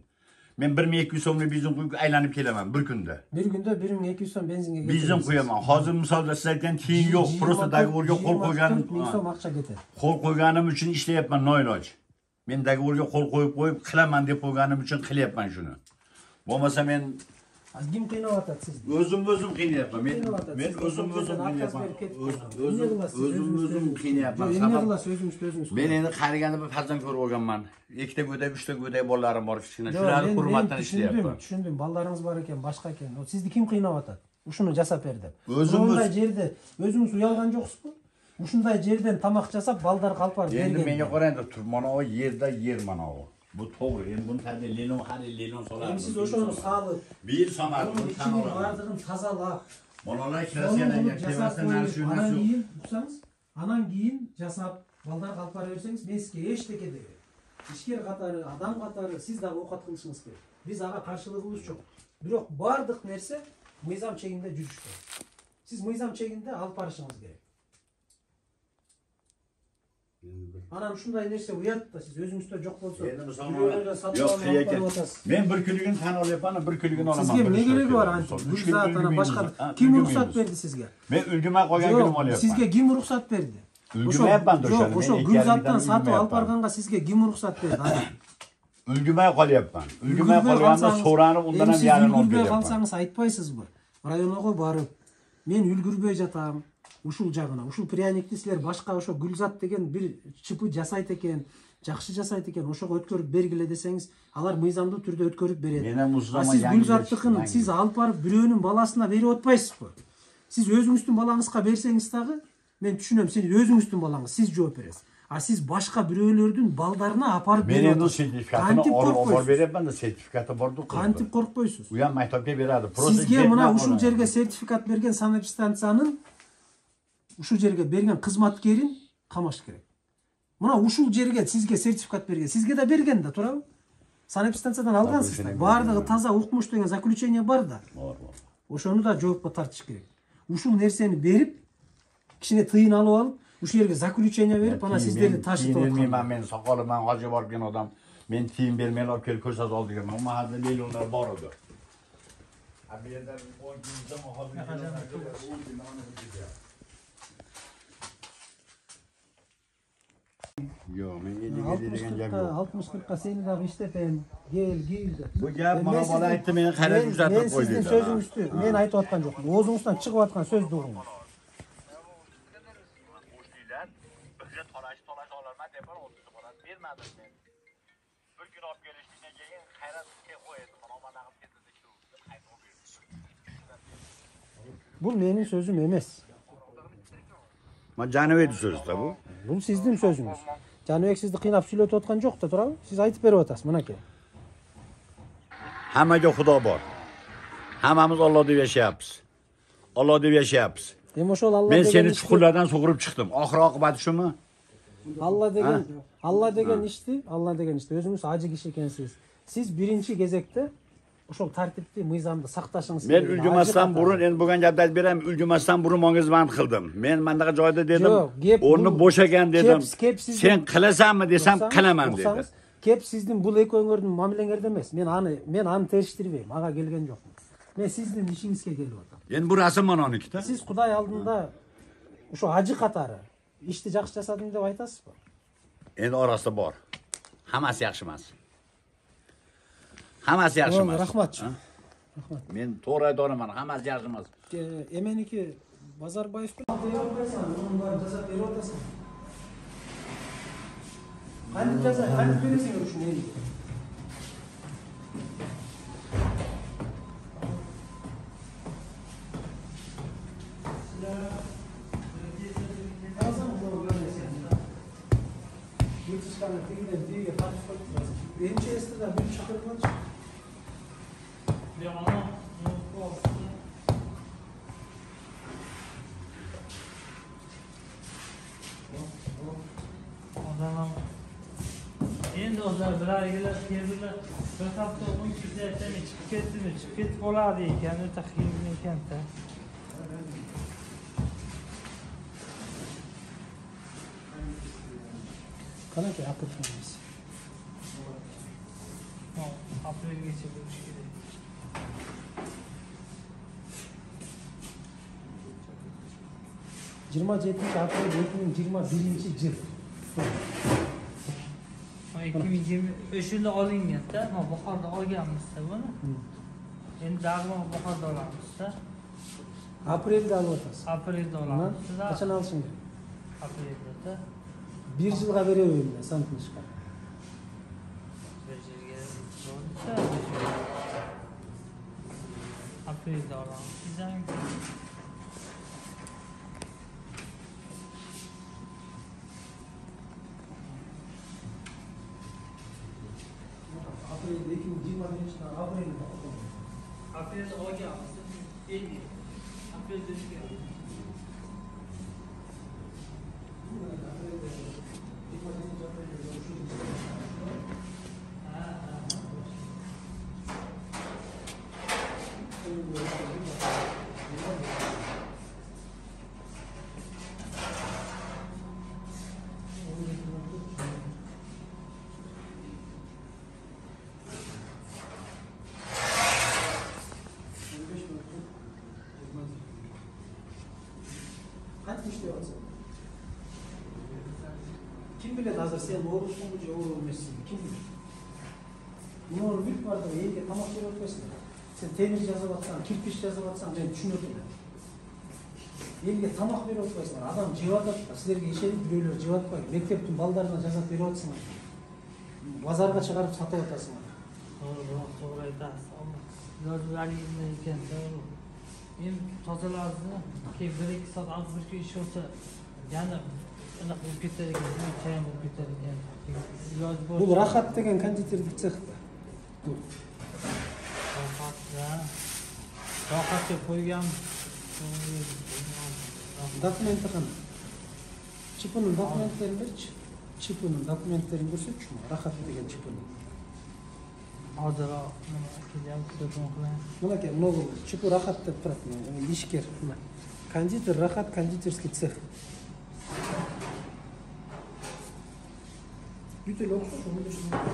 Men 1200 so'mlik bizning qo'yib aylanib kelaman bir kunda. Bir kunda 1200 so'm benzinga ketadi. Bizning qo'yaman. Hozir misolda siz aytgan tiyin yo'q, просто doговорga qo'l qo'yganim, 1000 so'm aqcha ketadi. qo'l qo'yganim uchun ishlayapman noiloj. Men doговорga qo'l qo'yib qilaman deb qo'yganim uchun qilyapman shuni. Bo'lmasa men kim qiynayotadi sizni? O'zim qiynayapman. Men o'zim qiynayapman. O'zim qiynayapman. Men endi qariganda bir farzand ko'rib olganman. 2 ta go'dak, 3 ta go'dak bolalarim bor kichkina. Shularni hurmatdan ishlayapman. Tushundim. Ballariningiz bor ekan, boshqa ekan. Sizni kim qiynayotadi? Shuni jasab berdi. O'zimiz yerda o'zimiz uyalgan jo'qsiz-ku? Shunday yerdan tamoq jasab, ballar qalpar bergan. Endi menga qarangda, mana o yerda yer mana o. Bu to'g'ri. Endi buni hadda lenon solamiz. Siz o'shani solib, bir somat buni ichini bardığını tazalab, bolalar kirasiyalarga kelmasdan narsa yo'q. Anan keyin jasab, ballar qalpar bersangiz, men sizga echteke deyman. İşker qatarı, adam qatarı siz de ovqat qilishimiz kerak. Biz ağa qarshilığımız yo'q. Biroq bardıq narsa mizam cheginde yurish kerak. Siz mizam cheginde alib borishingiz kerak. Anam shunday narsa uyatda siz o'zingizda yo'q bo'lsa, men bir kunligini tan olyapman, bir kunligini olaman. Sizga ne keragi bor ancha? Gulzat ana boshqa kim ruxsat berdi sizga? Men ulgumay qolgan kunim olyapman. Sizga kim ruxsat berdi? Ulgumayapman o'shani. O'sha Gulzatdan sotib olib borganga sizga kim ruxsat berdi? Ulgumay qolyapman. Ulgumay qolganda so'ranib undan ham yarim olib ulgurbay qolsangiz aytpaysizmi? Rayonga borib, men ulgurbay jatam. Ушул жагына, ушул пряникти силер башка ошо Гүлзат деген бир чипы жасайт экен, жакшы жасайт экен, ошого өткөрүп бергиле десеңиз, алар мыйзамдуу түрдө өткөрүп берет. Сиз Гүлзаттыкын сиз алып барып бирөөнүн баласына берип атпайсызбы? Сиз өзүңүздүн балаңызга берсеңиз дагы, мен түшүнөм, сиз өзүңүздүн балаңыз, сиз жооп бересиз. А сиз башка бирөөлөрдүн балдарына апарып берип атасыз. Мен сертификатын алып берепмин да, сертификаты борду. Кантип коркпойсуз? Уян мектепке берadi. Сизге мына ушул жерге сертификат берген санэпидстанциянын ушул жерге берген кызматкерин камаш керек. Мына ушул жерге сизге сертификат берген, сизге да берген да, туурабы? Санэпидстанциядан алгансыз да. Бардыгы таза укмуш деген заключение бар да. Ошону да жоопко тартыш керек. Ушул нерсени берип, кичине тыйын алып алып, ушул жерге заключение берип, ана сиздерди ташытып аткан. Мен сакалыман кажы барген адам, мен тыйын бермей алып келип көрсөтүп алды деген. Ама азыр миллиондар бар еді. А бу жерде 10 күндөн Yo, men 60-40'a seni de işletem, gel. Bu gap bana bana aytdı, meni qarab uzatib qo'ydi. Men sizin sözünüzdü, men aytib atkan jo'qman. O'zingizdan chiqib atkan so'z to'g'rimi? Bizga tolash olarman deb o'tdi bola bermadim men. Bir kun olib kelishdan keyin hayratga qo'ydi. Mana ketdi shu. Bu mening sözüm emas. Ma Canivek so'zi bu. Bu sizin sözünüz. Canivek sizni qiynab so'zlatib atgan jo'q da, to'g'rimi? Siz aytib berib atasiz, mana aka. Hammaga Xudo bor. Hammamiz Alloh deb yashayapmiz. Alloh deb yashayapmiz. Hem o'sha Alloh men seni chuqurlardan sug'urib chiqdim. Oxir oqibati shumi? Allah degan ishni o'zingiz aji kishi ekansiz. Siz birinchi gezekte ошол тартипти, мыйзамды сакташыңыз керек. Мен үлгүмастан бурун, эми бүгүн гапты айтып берем, үлгүмастан бурун маңызман кылдым. Мен мындагы жойдо дедим, орну бош экен дедим. Сен кыласанмы десем, кыламан деди. Кеп сиздин бул экөөңөрдүн мамилеңерде эмес. Мен аны териштирбейм, ага келген жокмун. Мен сиздин ишиңизге келип атам. Эми бурасы маноники да. Сиз Кудай алдында ошо ажы катары ишти жакшы жасадым деп айтасызбы? Эми арасында бар. Хамасы жакшы эмес. Hammasi yaxshi emas. Rahmat. Men to'g'ri aytaman, hammasi yaxshi emas. Emeniki Bazarbayev qanday berasing shuni eliga? Birinci esnada bir çakırmaç. Endi o'zlar bilargilar keldilar. Bir hafta 10 kundan chiqib ketdimi, chiqib ketib qoladi ekan, o'ta qiyin ekan-da. Qanaqa apotemiz? Aprelgacha bo'lishi kerak. Jirma 7 aprel 2021 yil. 2020 o'shunda olinganda, bahorda olganmiz-da buni. Endi darmon bahorda olamiz-da. Aprelda olyapsiz. Aprelda olamiz. Qachon olishing? Aprelda. 1 yilga beraverdim, santnishga. Aprelda olamiz. Sizang Aprelda 2021 aprelda oldim. Aprelda olganmiz. Endi aprelda olganmiz. Kim bilir hazır sen doğrusun mu cevap olmuşsun? Kim bilir? Bunun bir vardır, yenge tamam şey yapıyorsun. Sen temir yazıp atsan, kirpiç yazıp atsan ben düşünürdüm. Yenge tamak verip atıyorsun. Adam cevap atıyor. Sizlerge işedik biliyorlar cevap var. Mekteptin ballarına cevap verip atıyorsun. Pazarga çıkarıp satıp atasın. Doğru aytasın. Yozlar ekan, doğru. Men tozalarni ki 1-2 soat az bir kun ish olsa, yana anaqa bo'lib ketar ekan, chayam bo'lib ketar ekan. Bu Rahat degan konditerlik sex. Rohatga qo'ygan. Dokumenti qani? Chipining dokumentlarini berchi. Chipining dokumentlarini ko'rsatchi. Rahat degan chipini. Hozir nima kelyapti, telefon qilaman. Nima ekan, nogo chipi Rahat deb turadi. Ishker. Konditer Rahat konditerskiy sex. Bütün olsun, onu düşünüyorum.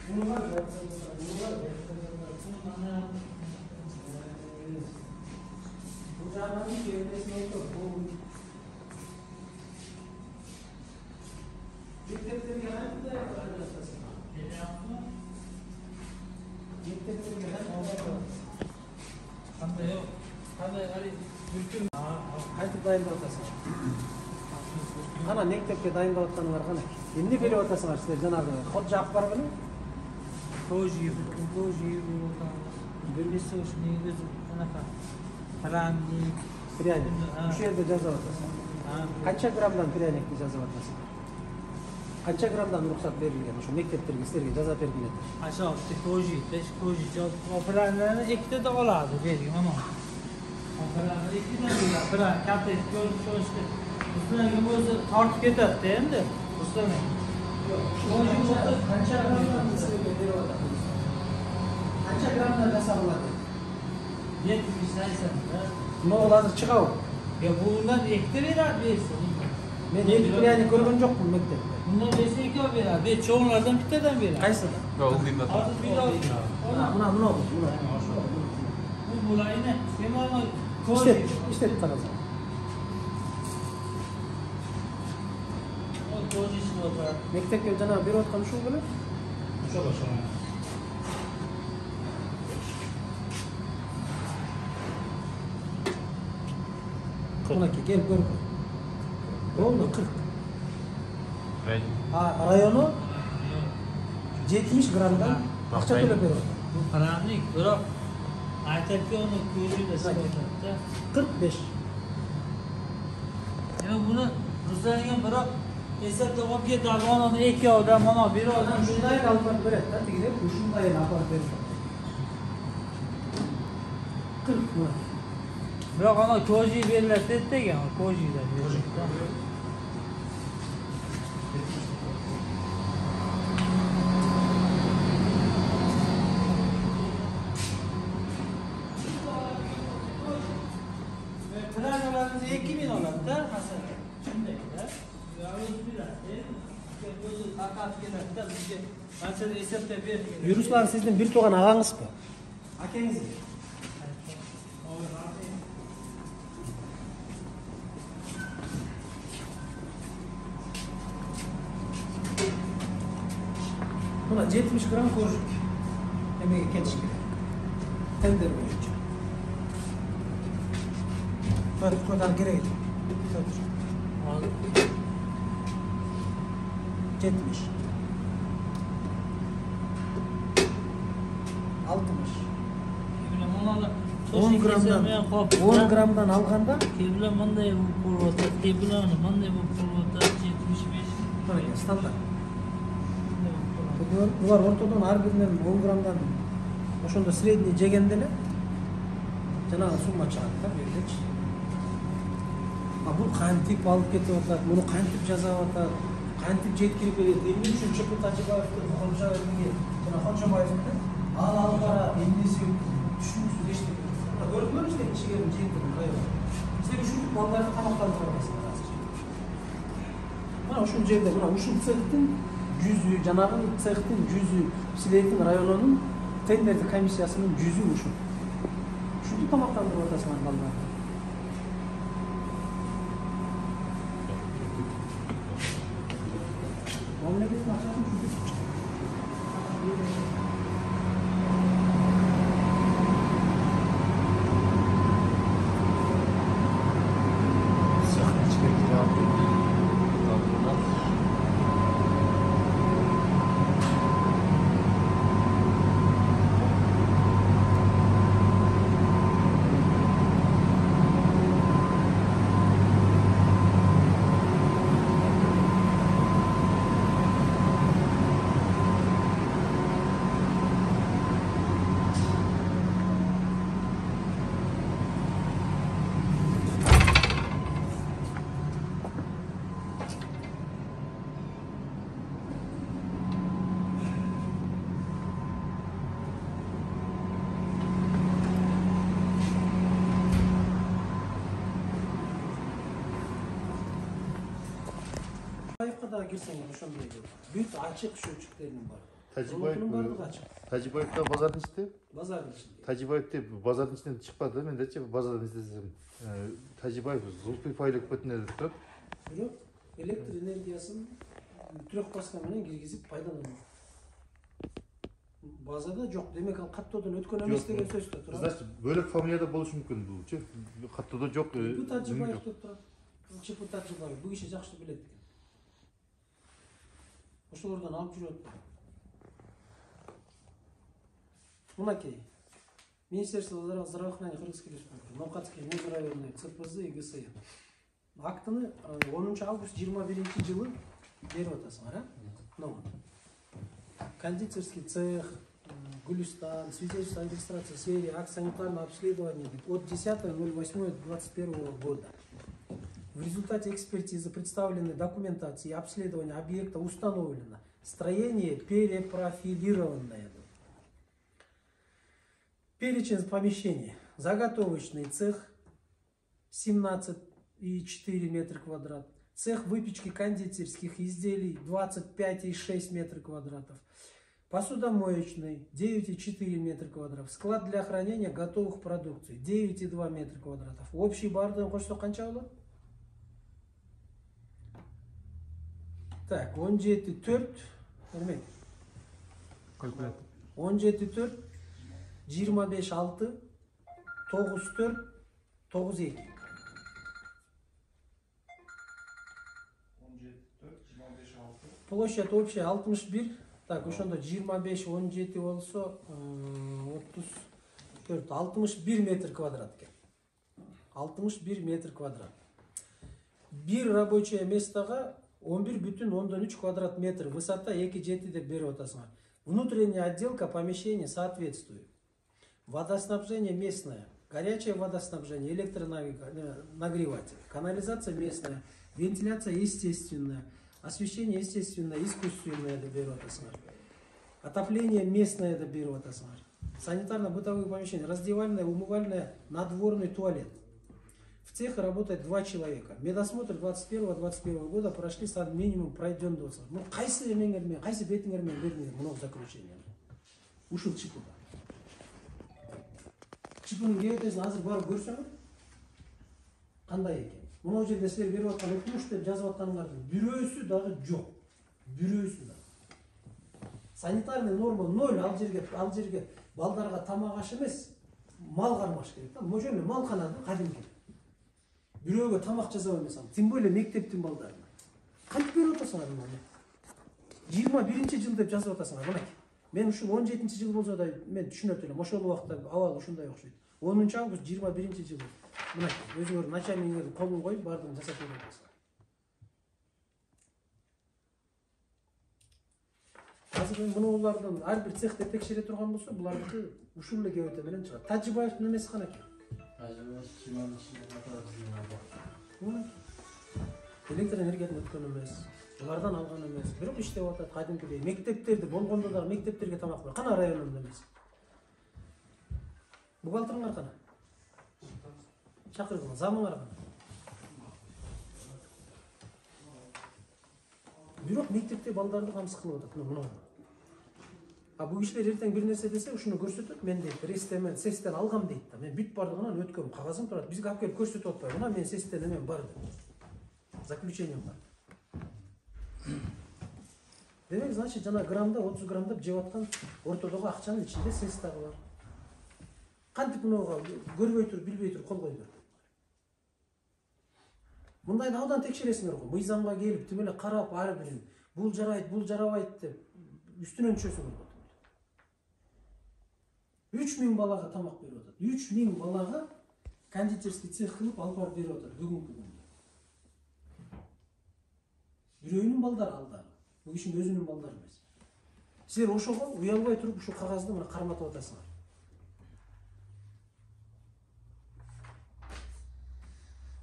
Bunlar bu zamanın çevresinde bu mektepleri genelde de arkadaşlar. Mektepleri genelde Qanday yo'q. Qanday hali mumkin. Qaytib dayınlayapsın. Ana mektepke dayınlayotganlar qana. Endi berip atasыңар sizler жанагы ход жаап бар беле? Koji bir so'z negizib anaqa pryanik. Shu yerda yozib atasың. Qancha grammdan pryanikni yozib atasың? Qancha grammdan ruxsat berilgan o'sha mekteplarga sizlarga jazo berganlar? Asosi koji, 5 koji operalarni ikkita oladi bergan mana. Operalarni ikkita oladi. Bilan katta ko'rishdi. Ustiga o'zi tortib ketadi endi. Ustiga. Qancha grammdan sizlarga berib atasınız? Qancha grammdan jasab oladi? 70-80. Nima hozir chiqadi? Ya bundan ikkita beradi bersin. Men endi pryanik ko'rgan jo'qman mektepda. Bundan bersa ikki beradi. Ben cho'nglardan bittadan beradi. Qaysidan? Hozir bir Buna. Bu bulayni. Sen mana İşte tarafı. o koji ishni o'tiradi. Mektepga janob berayotgan shu bilan? Shu boshqa. Bunaki gel gör. Oldu 40. Rayonu 70 gramdan akça to'lab beradi. Bu qaramlik, biroq aytadiki uni ko'zida sakatda 45. Ya buni Ruslarga biroq eslatib olib ketadi, uni ikkovdan mana beradi. Shunday olib beradi, tegib shunday olib beradi. 40 mı? Biroq ana koji beriladi dedi ekan, kojilar beriladi. Planlarınızı 2000 oladi-da, masalan. Shundayda. Ruslan sizin bir tuğan ağanız mı? Akeniz mi? Buna 70 gram korcuk. Emeği keçik. Tender boyunca. Böyle bu kadar gereği. 70 60 10 gramdan alganda kebile manday bo'lib o'tadi, kebilani manday bo'lib o'tadi 75. Standart. Bular ortadan har birinden 10 gramdan oşonda sredniy jegende жанагы сумма чыгат да бирдеч. Bu kantip alıp ketip atat, bunu kantip жасап атат, kantip жеткирип берет. Эмне үчүн Чопот Тажибаевдин Кожоевге жана Кожобаевдин ал кара эмнеси түшүнүксүз эчтеке. Көрдүңөрбү силер чегерим жыйынтыгын кайра. Силер ушинтип балдарды камактандырып атасыңар азыр. Мына ушул жерде мына ушул цехтин жүзү, жанагы цехтин жүзү, силердин районунун тендердик комиссиясынын жүзү ушул. Ушинтип камактандырып атасыңар балдарды. Memleketin akşamı Tayfa'da girseniz ошондой бүт ачык шөчүктеринин бар. Тажибаев да базардын ичинде. Базардын ичинде. Тажибаев деп базардын ичинен чыкпады, мендечи базардан издесем. Тажибаев Зулпифайлык бөтүнө турат. Бирок электр энергиясын трёхпаска менен киргизип пайдаланат. Базада жок, демек ал каттоодон өткөн эмес деген сөз да турат. Значит, бөлөк фамилияда болушу мүмкүн бул. Каттоодо жок. Бул Тажибаев деп турат. Чопот Тажибаев бул киши жакшы билет экен. Ошолордон алып жүрөт. Мынакей. Министерство здравоохранения Кыргызской Республики, Новкатский межрайонный ЦПЗ и ГСМ. Актыны 10 август 21 жылы берип атасыңар, а? Кондитерский цех, Гулистан, свидетельство о регистрации в сфере акт санитарного обследования от 10.08.21 года. В результате экспертизы представленной документации и обследования объекта установлено строение перепрофилированное. Перечень помещений. Заготовочный цех 17,4 метра квадрат. Цех выпечки кондитерских изделий 25,6 метра квадратов. Посудомоечный 9,4 метра квадратов. Склад для хранения готовых продукций 9,2 метра квадратов. Общий бардын кошто канча болот? Так, 17,4 örnek. 17,4 25,6 9,4 9,2 Площадь общая 61. Так, ошондо 25 17 болсо 34 61 метр квадрат экен. 61 метр квадрат. Бир рабочее местого 11,3 квадрат метр, высота 2,7 деп берип атасыңар. Внутренняя отделка помещения соответствует. Водоснабжение местное. горячее водоснабжение, электронагреватель, канализация местная, вентиляция естественная, освещение естественное, искусственное деп беріп атасыңар. Отопление местное деп беріп атасыңар. Санитарно-бытовые помещения, раздевальная, умывальная, надворный туалет. В цехе работает 2 человека. Медосмотр 21-21 года прошли минимум пройден досы. Ну, қайсы емеңермен, қайсы бетіңермен бердіңер мынау заключение. Ушыл чипуда. Чипының кебетесін азыр барып көрсеңіз, қандай екен? Мынау жерде сіздер беріп атқан өтініш деп жазып атқаныңыздың бирөөсү дагы жоқ. Бирөөсү дагы. Санитарный норма 0, ал жерге балдарға тамақ аш емес, мал қармаш керек. Бұл жерде мал қанады, қадимки. Бирөөгө тамақ жасап емес, тем более мектептин балдарына. Кантип беріп атасыңар мына? 21 жыл деп жазып атасыңар. Мына мен ушул 17 жыл болсо да мен түшүнөт элем. Ошол убакта абал ушундай окшойт. 10 август 21 жыл. Мына өзүңөр начальниктин колун коюп бардыгын жасап берип атасыңар. Азыр мен мунулардын ар бир цехте текшере турган болсо, булардыкы ушул эле кебете менен чыгат. Тажибаевдин эмеси кана экен? Электр энергиядан өткөн эмес, булардан алган эмес. Бирок иштеп атат кадимкидей. Мектептерде болгондо дагы мектептерге тамак бер. Кана районунда эмес. Бухгалтериңер кана? Чакыргыла, замыңар кана? Бирок мектепте балдарды камсыз кылып атат. Мына. А бул кишилер эртең бир нерсе десе, ушуну көрсөтөт. Мен дейт, рестемен, сестен алгам дейт да. Мен бүт бардыгынан өткөм, кагазым турат. Бизге алып келип көрсөтүп атпайбы. Мына мен сестен эмен бар. Заключением бар. Демек, значит, жана граммда 30 граммдап жеп аткан ортодогу акчанын ичинде сес дагы бар. Кантип мынага көрбөй туруп, билбей туруп кол коюп берди. Мындай абдан текшересиңер го. Мыйзамга келип, тим эле карап ар бирин бул жарайт, бул жарабайт деп үстүнөн түшөсүңөр го. 3000 балага тамак берип атат. 3000 балага кондитерский цех кылып алып барып берип атат бүгүнкү күндө. Бирөөнүн балдары алда. Бул кишинин өзүнүн балдары эмес. Силер ошого уялбай туруп ушу кагазды мына карматып атасыңар.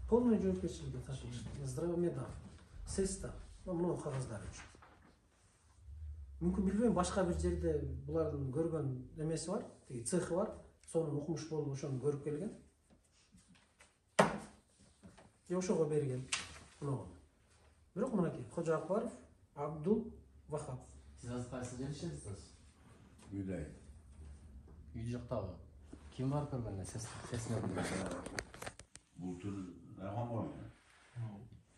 Полный жоопкерчиликке тартылыш. Здравомедов, СЭСта, мына кагаздар үчүн. Мүмкүн билбейм, башка бир жерде булардын көргөн эмеси бар, тиги цехи бар, сонун окумуш болуп ошону көрүп келген. Же ошого берген. Мына. Бирок мынакей, Кожо Акбаров, Абдул Вахап. Сиз азыр кайсы жерде иштейсиз? Үйдө. Үй жактагы. Ким барып көргөн сесине? Бул түр Райхан бар.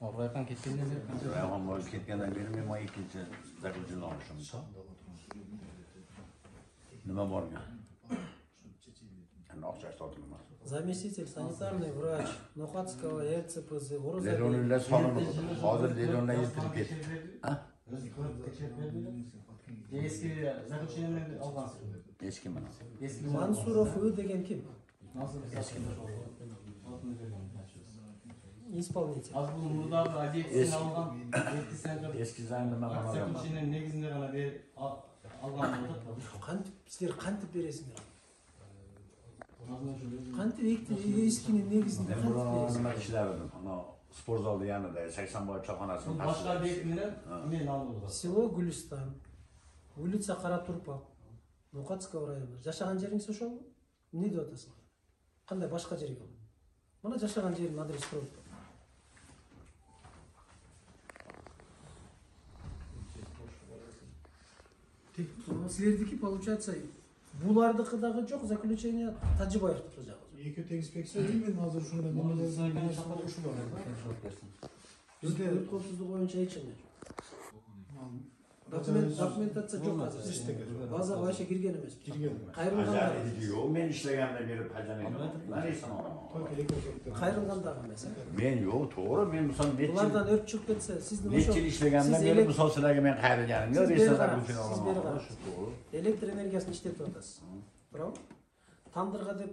Райхан кеткенден бери Райхан бар кеткенден бери мен мына экинчи заключение алышым. Нема барган? Акча сатып алам. Заместитель санитарный врач Нохатского РЦПЗ Лелонлар сонун. Азыр лелонлар ертип кетти. Eski zaключениемен алгансыз. Eski менен. Мансуров Ы деген ким? Eski. Исполнитель. Az bu murdagы объектисин алган, Eski заңнама гана. Zaключениенин негизинде гана алган болот. Кантип силер кантип бересиңер? Кантип эскинин негизинде кантип бересиңер? Нема иштебедим. Ана спорт залды янында 80 бой чалканасынын Башка объект менен мен алып. Село Гулистан, улица Каратурпак, Нохатского района. Жашаган жериңиз ошол? Эмне деп атасыңар? Кандай башка жерге? Мына жашаган жердин адреси туруп. Силердики получается булардыкы дагы жок, заключение Тажибаевдики жагы. Эки инспекция мен азыр ушундай немелерди ушул бар. Бизде өрт коопсуздугу боюнча эч нерсе жок. Документация жок азыр. Базага вообще кирген эмес. Кайрылган. Мен иштегенде берип кажан эле. Нарейсан адам. Кайрылган дагы эмес. Мен жок, туура. Мен мисалы булардан өрт чыгып кетсе, сиздин ошо нече иштегенден бери мисалы силерге мен кайрылганым. Электр энергиясын иштетип атасыз. Туурабы? Тандырга деп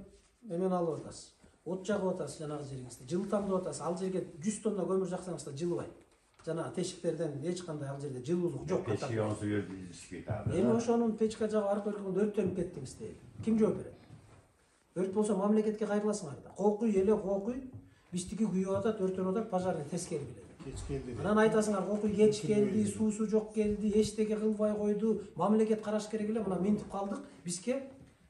эмен алып атасыз. От жагып атасыз жанагы жериңизде. Жылытам деп атасыз. Ал жерге 100 тонна көмүр жаксаңыз да жылыбайт. Жанагы тешиктерден эч кандай ал жерде жылуулук жок. Печке онсу Эми ошонун печка жагы аркылуу өрттөнүп кеттиңиз дейт. Ким жооп берет? Өрт болсо мамлекетке кайрыласыңар да. Кокуй эле кокуй, биздики күйүп атат, өртөнүп атат, пожарный тескери келет. Кеч келди. Анан айтасыңар кокуй кеч келди, суусу жок келди, эчтеке кылбай койду, мамлекет караш керек эле, мына минтип калдык, бизге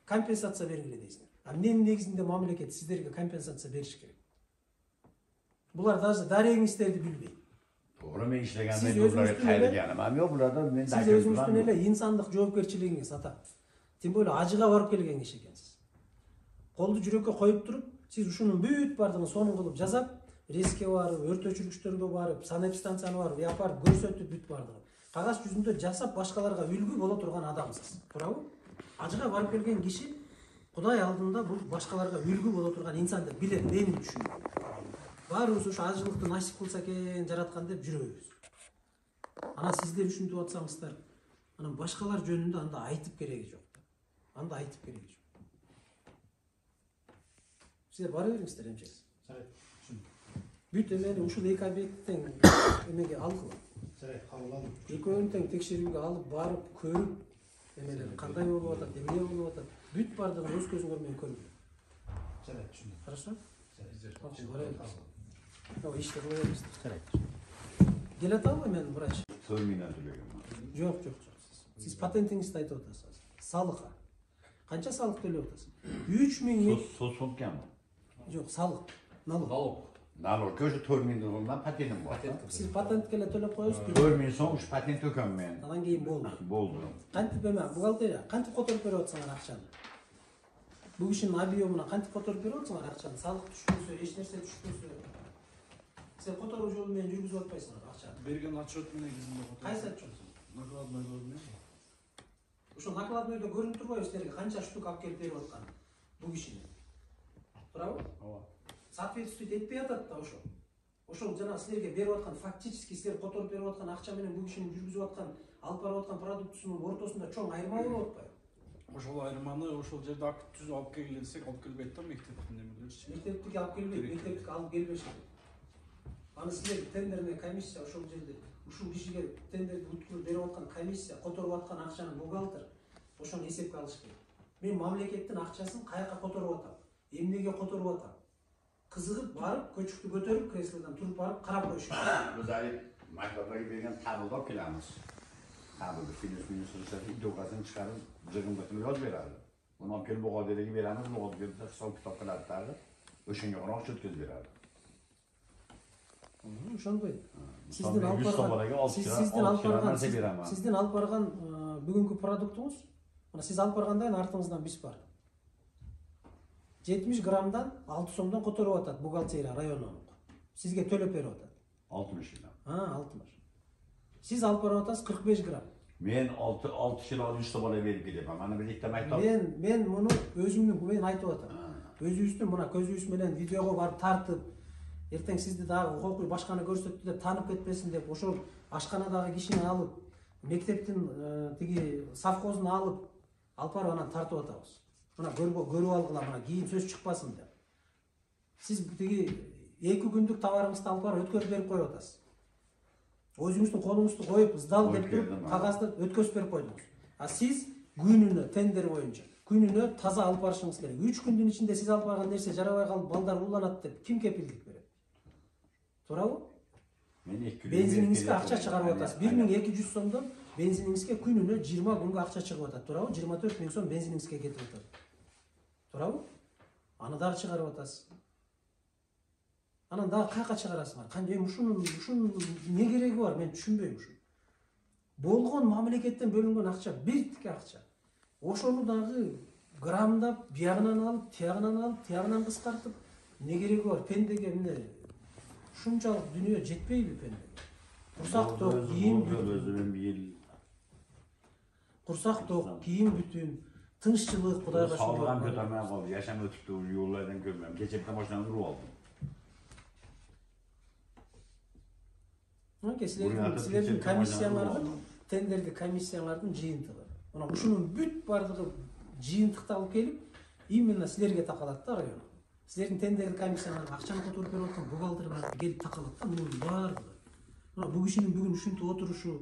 компенсация бергиле дейсиңер. Эмненин негизинде мамлекет сиздерге компенсация бериш керек? Булар даже дарегиңиздерди билбейт. Туура мен иштегенде Siz буларга өзүңүздүн кайрылганым. Ам жок, буларда мен Siz өзүңүздүн эле инсандык жоопкерчилигиңиз ата. Тем более ажыга барып келген киши экенсиз. Колду жүрөккө коюп туруп, сиз ушунун бүт бардыгын сонун кылып жасап, реске барып, өрт өчүргүчтөргө барып, санэпстанцияны барып, апарып көрсөтүп бүт бардыгын. Кагаз жүзүндө жасап башкаларга үлгү боло турган адамсыз. Туурабы? Ажыга барып келген киши Кудай алдында бул башкаларга үлгү боло турган инсан деп билет, менин түшүнүгүм. Баарыбыз ушу ажылыкты насип кылса экен жараткан деп жүрөбүз. Анан сиздер ушинтип атсаңыздар, анан башкалар жөнүндө анда айтып кереги жок. Анда айтып кереги жок. Сиздер бара бериңиздер эмчегиз. Бүт эмени ушул эки объекттен эмеге алгыла. Кабыл алдым. Экөөнүн тең текшерүүгө алып барып көрүп, эмелер кандай болуп атат, эмне болуп атат, бүт бардыгын өз көзүңөр менен көрүп. Жарайт, түшүндүм. Хорошо? Жарайт. О, иште кыла бериңиздер. Жарайт. Келе атабы мен врач? Терминал төлөгөм. Жок, жок, жок. Сиз патентиңизди айтып атасыз. Салыкка. Канча салык төлөп атасыз? 3000 Соцфондкамы? Жок, салык. Налог. Налог көзү терминалдан патентим бар. Сиз патентке эле төлөп коесузбу? 4000 сом уш патент төкөм мен. Анан кийин болду. Болду. Кантип эме бухгалтерия, кантип которуп берип атсаңар акчаны? Бул кишинин объемуна кантип которуп берип атсаңар акчаны? Салык түшпөсө, эч нерсе түшпөсө. Сен которуу жолу менен жүргүзүп атпайсыңар акчаны. Берген отчет негизинде которуп. Кайсы отчет? Накладной көрүнөт. Ошо накладнойдо көрүнүп турбайбы силерге канча штук алып келип берип аткан бул кишини? Туурабы? Ооба. Соответствует этпей атат да ошо. Ошол жана силерге берип аткан фактически силер которуп берип аткан акча менен бул кишинин жүргүзүп аткан, алып барып аткан продуктусунун ортосунда чоң айырма болуп атпайбы? Ошол айырманы ошол жерде акт түзүп алып келгиле десек алып келбейт да мектептин эмелерчи. Мектептики алып келбейт, мектептики алып келбешет. Аны силер тендерный комиссия ошол жерде ушул кишиге тендерди бүткүлүп берип аткан комиссия, которуп аткан акчанын бухгалтер ошону эсепке алыш керек. Мен мамлекеттин акчасын каяка которуп атам, эмнеге которуп атам? Кызыгып барып, көчүктү көтөрүп, креслодон туруп барып карап коюш керек. Biz ayıp maktablara bergen tabılda planımız. Tabılda finans ministrisi idokasını çıkarıp cıgındakını yoz beradi. Bunu alıp gelip Boğaziye'deki veramiz, Boğaziye'de hesap kitap kılardı. Öşünge ona çötküz beradi. Ошондой. Сиздин алып барган бүгүнкү продуктуңуз, мына сиз алып баргандан кийин артыңыздан биз бар. 70 граммдан 6 сомдон которуп атат бухгалтерия районунун. Сизге төлөп берип атат. 60 грамм. 60. Сиз алып барып атасыз 45 грамм. Men 6 kilo 3 tomona verip gidemem. Ana birlikte aytам. Men муну өзүмдүн мен айтып атам. Өзүбүздүн мына көзүбүз менен видеого барып тартып, эртең сизди дагы кокуй башканы көрсөттү деп таанып кетпесин деп, ошол ашканадагы кишини алып, мектептин тиги совхозун алып барып анан тартып атабыз. Мына көрүп алгыла, мына кийин сөз чыкпасын деп. Сиз тиги 2 күндүк товарыңызды алып барып өткөрүп берип коюп атасыз. Өзүңүздүн колуңузду коюп, сдал деп туруп, кагазды өткөзүп берип койдуңуз. А сиз күнүнө тендер боюнча, күнүнө таза алып барышыңыз керек. 3 күндүн ичинде сиз алып барган нерсе жарабай калып, балдар ууланат деп ким кепилдик берет? Туурабы? Бензиниңизге акча чыгарып атасыз. 1200 сомдон бензиниңизге күнүнө 20 күнгө акча чыгып атат. Туурабы? 24 000 сом бензиниңизге кетип атат. Туурабы? Аны дагы чыгарып атасыз. Анан дагы каяка чыгарасыңар? Кандай ушунун не кереги бар? Мен түшүнбөйм ушу. Болгон мамлекеттен бөлүнгөн акча, биртике акча. Ошону дагы граммдап, биягынан алып, тиягынан кыскартып, не кереги бар? Пендеге эмне? Ушунчалык дүйнө жетпейби пендеге? Курсак ток, кийим бүтүн. Курсак ток, кийим бүтүн, тынччылык, Кудайга шүгүр. Sağlığa götürmeye kaldı. Yaşam ötüptü, yollardan görmem. Geçepten başından durup aldım. Силердин комиссиялардын, тендерди комиссиялардын жыйынтыгы. Мына ушунун бүт бардыгы жыйынтыкты алып келип, именно силерге такалат да район. Силердин тендерди комиссияларга акчаны которуп берип аткан бухгалтерлерге келип такалат да, мунун бардыгы. Мына бул кишинин бүгүн ушинтип отурушу,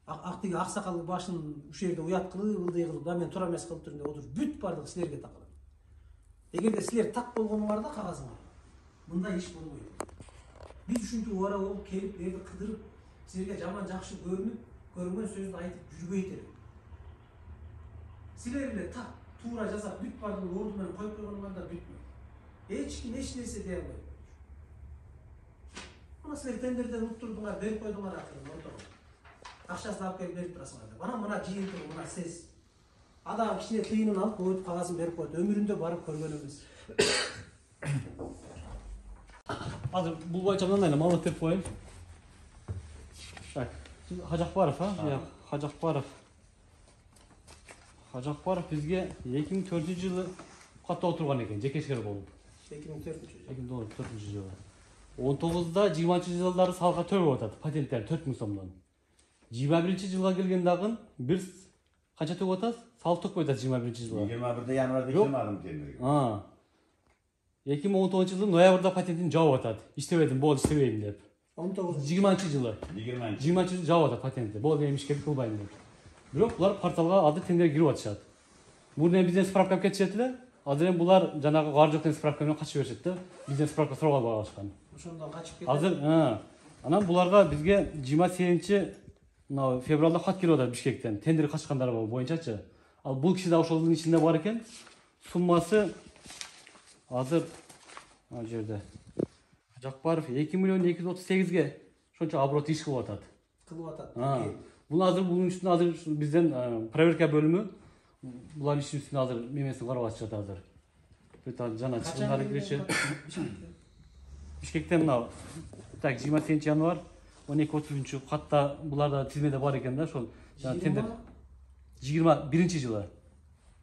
ак сакал башын ушул жерде уят кылып, ылдый кылып, да мен туура эмес кылып турдум деп отуруп, бүт бардыгы силерге такалат. Эгерде силер так болгонуңарда кагазыңар, мындай иш болбойт. Биз ушинтип убара болуп келип, жерди кыдырып, силерге жаман жакшы көрүнгөн сөздү айтып жүрбөйт элек. Силер эле так туура жасап бүт бардыгын орду менен коюп койгонуңарда бүтмөйт. Эч ким эч нерсе дей албайт. Мына силер тендерден уттурдуңар, берип койдуңар акырын ортого. Акчасын алып келип берип турасыңар деп. Анан мына жыйынтыгы, мына сез. Адам кичине тыйынын алып коюп кагазын берип коет. Өмүрүндө барып көргөн эмес. Азыр бул боюнча мындай эле маалымат берип коеюн. Так, Хажакбаров, Хажакбаров бизге 2004-жылы катта отурган экен, жеке ишкер болуп. 2004-жылы. 19-да 20-жылдары салга төлөп атат, патенттер 4000 сомдон. 21-жылга келген дагы бир канча төлөп атат? Сал төкпөй атат 21-жылга. 21-де январда келмадым тендерге. 2019-жылы ноябрда патентин жаап атат. Иштебедим, болду иштебейм деп. 20-жылы. 20-жылы жаап атат патентти. Болду эми ишке кылбайм деп. Бирок булар порталга азыр тендерге кирип атышат. Мурда бизден справка алып кетишет эле. Азыр эми булар жанагы кар жок деген справка менен качып беришет да. Бизден справка сурап албай калышкан. Ошондон качып кетет. Азыр, анан буларга бизге 28-февралда хат келип атат Бишкектен. Тендер качкандар боюнчачы. Ал бул киши да ошолдун ичинде бар экен. Суммасы азыр мына жерде Жакпаров 2.238.ге ошончо оборот иш кылып атат. Бул азыр bunun үстүнө азыр бизден проверка бөлүмү булар иштин үстүнө азыр мемесин карап атышат азыр. Жана чыгымдары киришет. Бишкектен мына так 28 январь 12.30 катта буларда тизмеде бар экен да ошол тендер 21-жылы.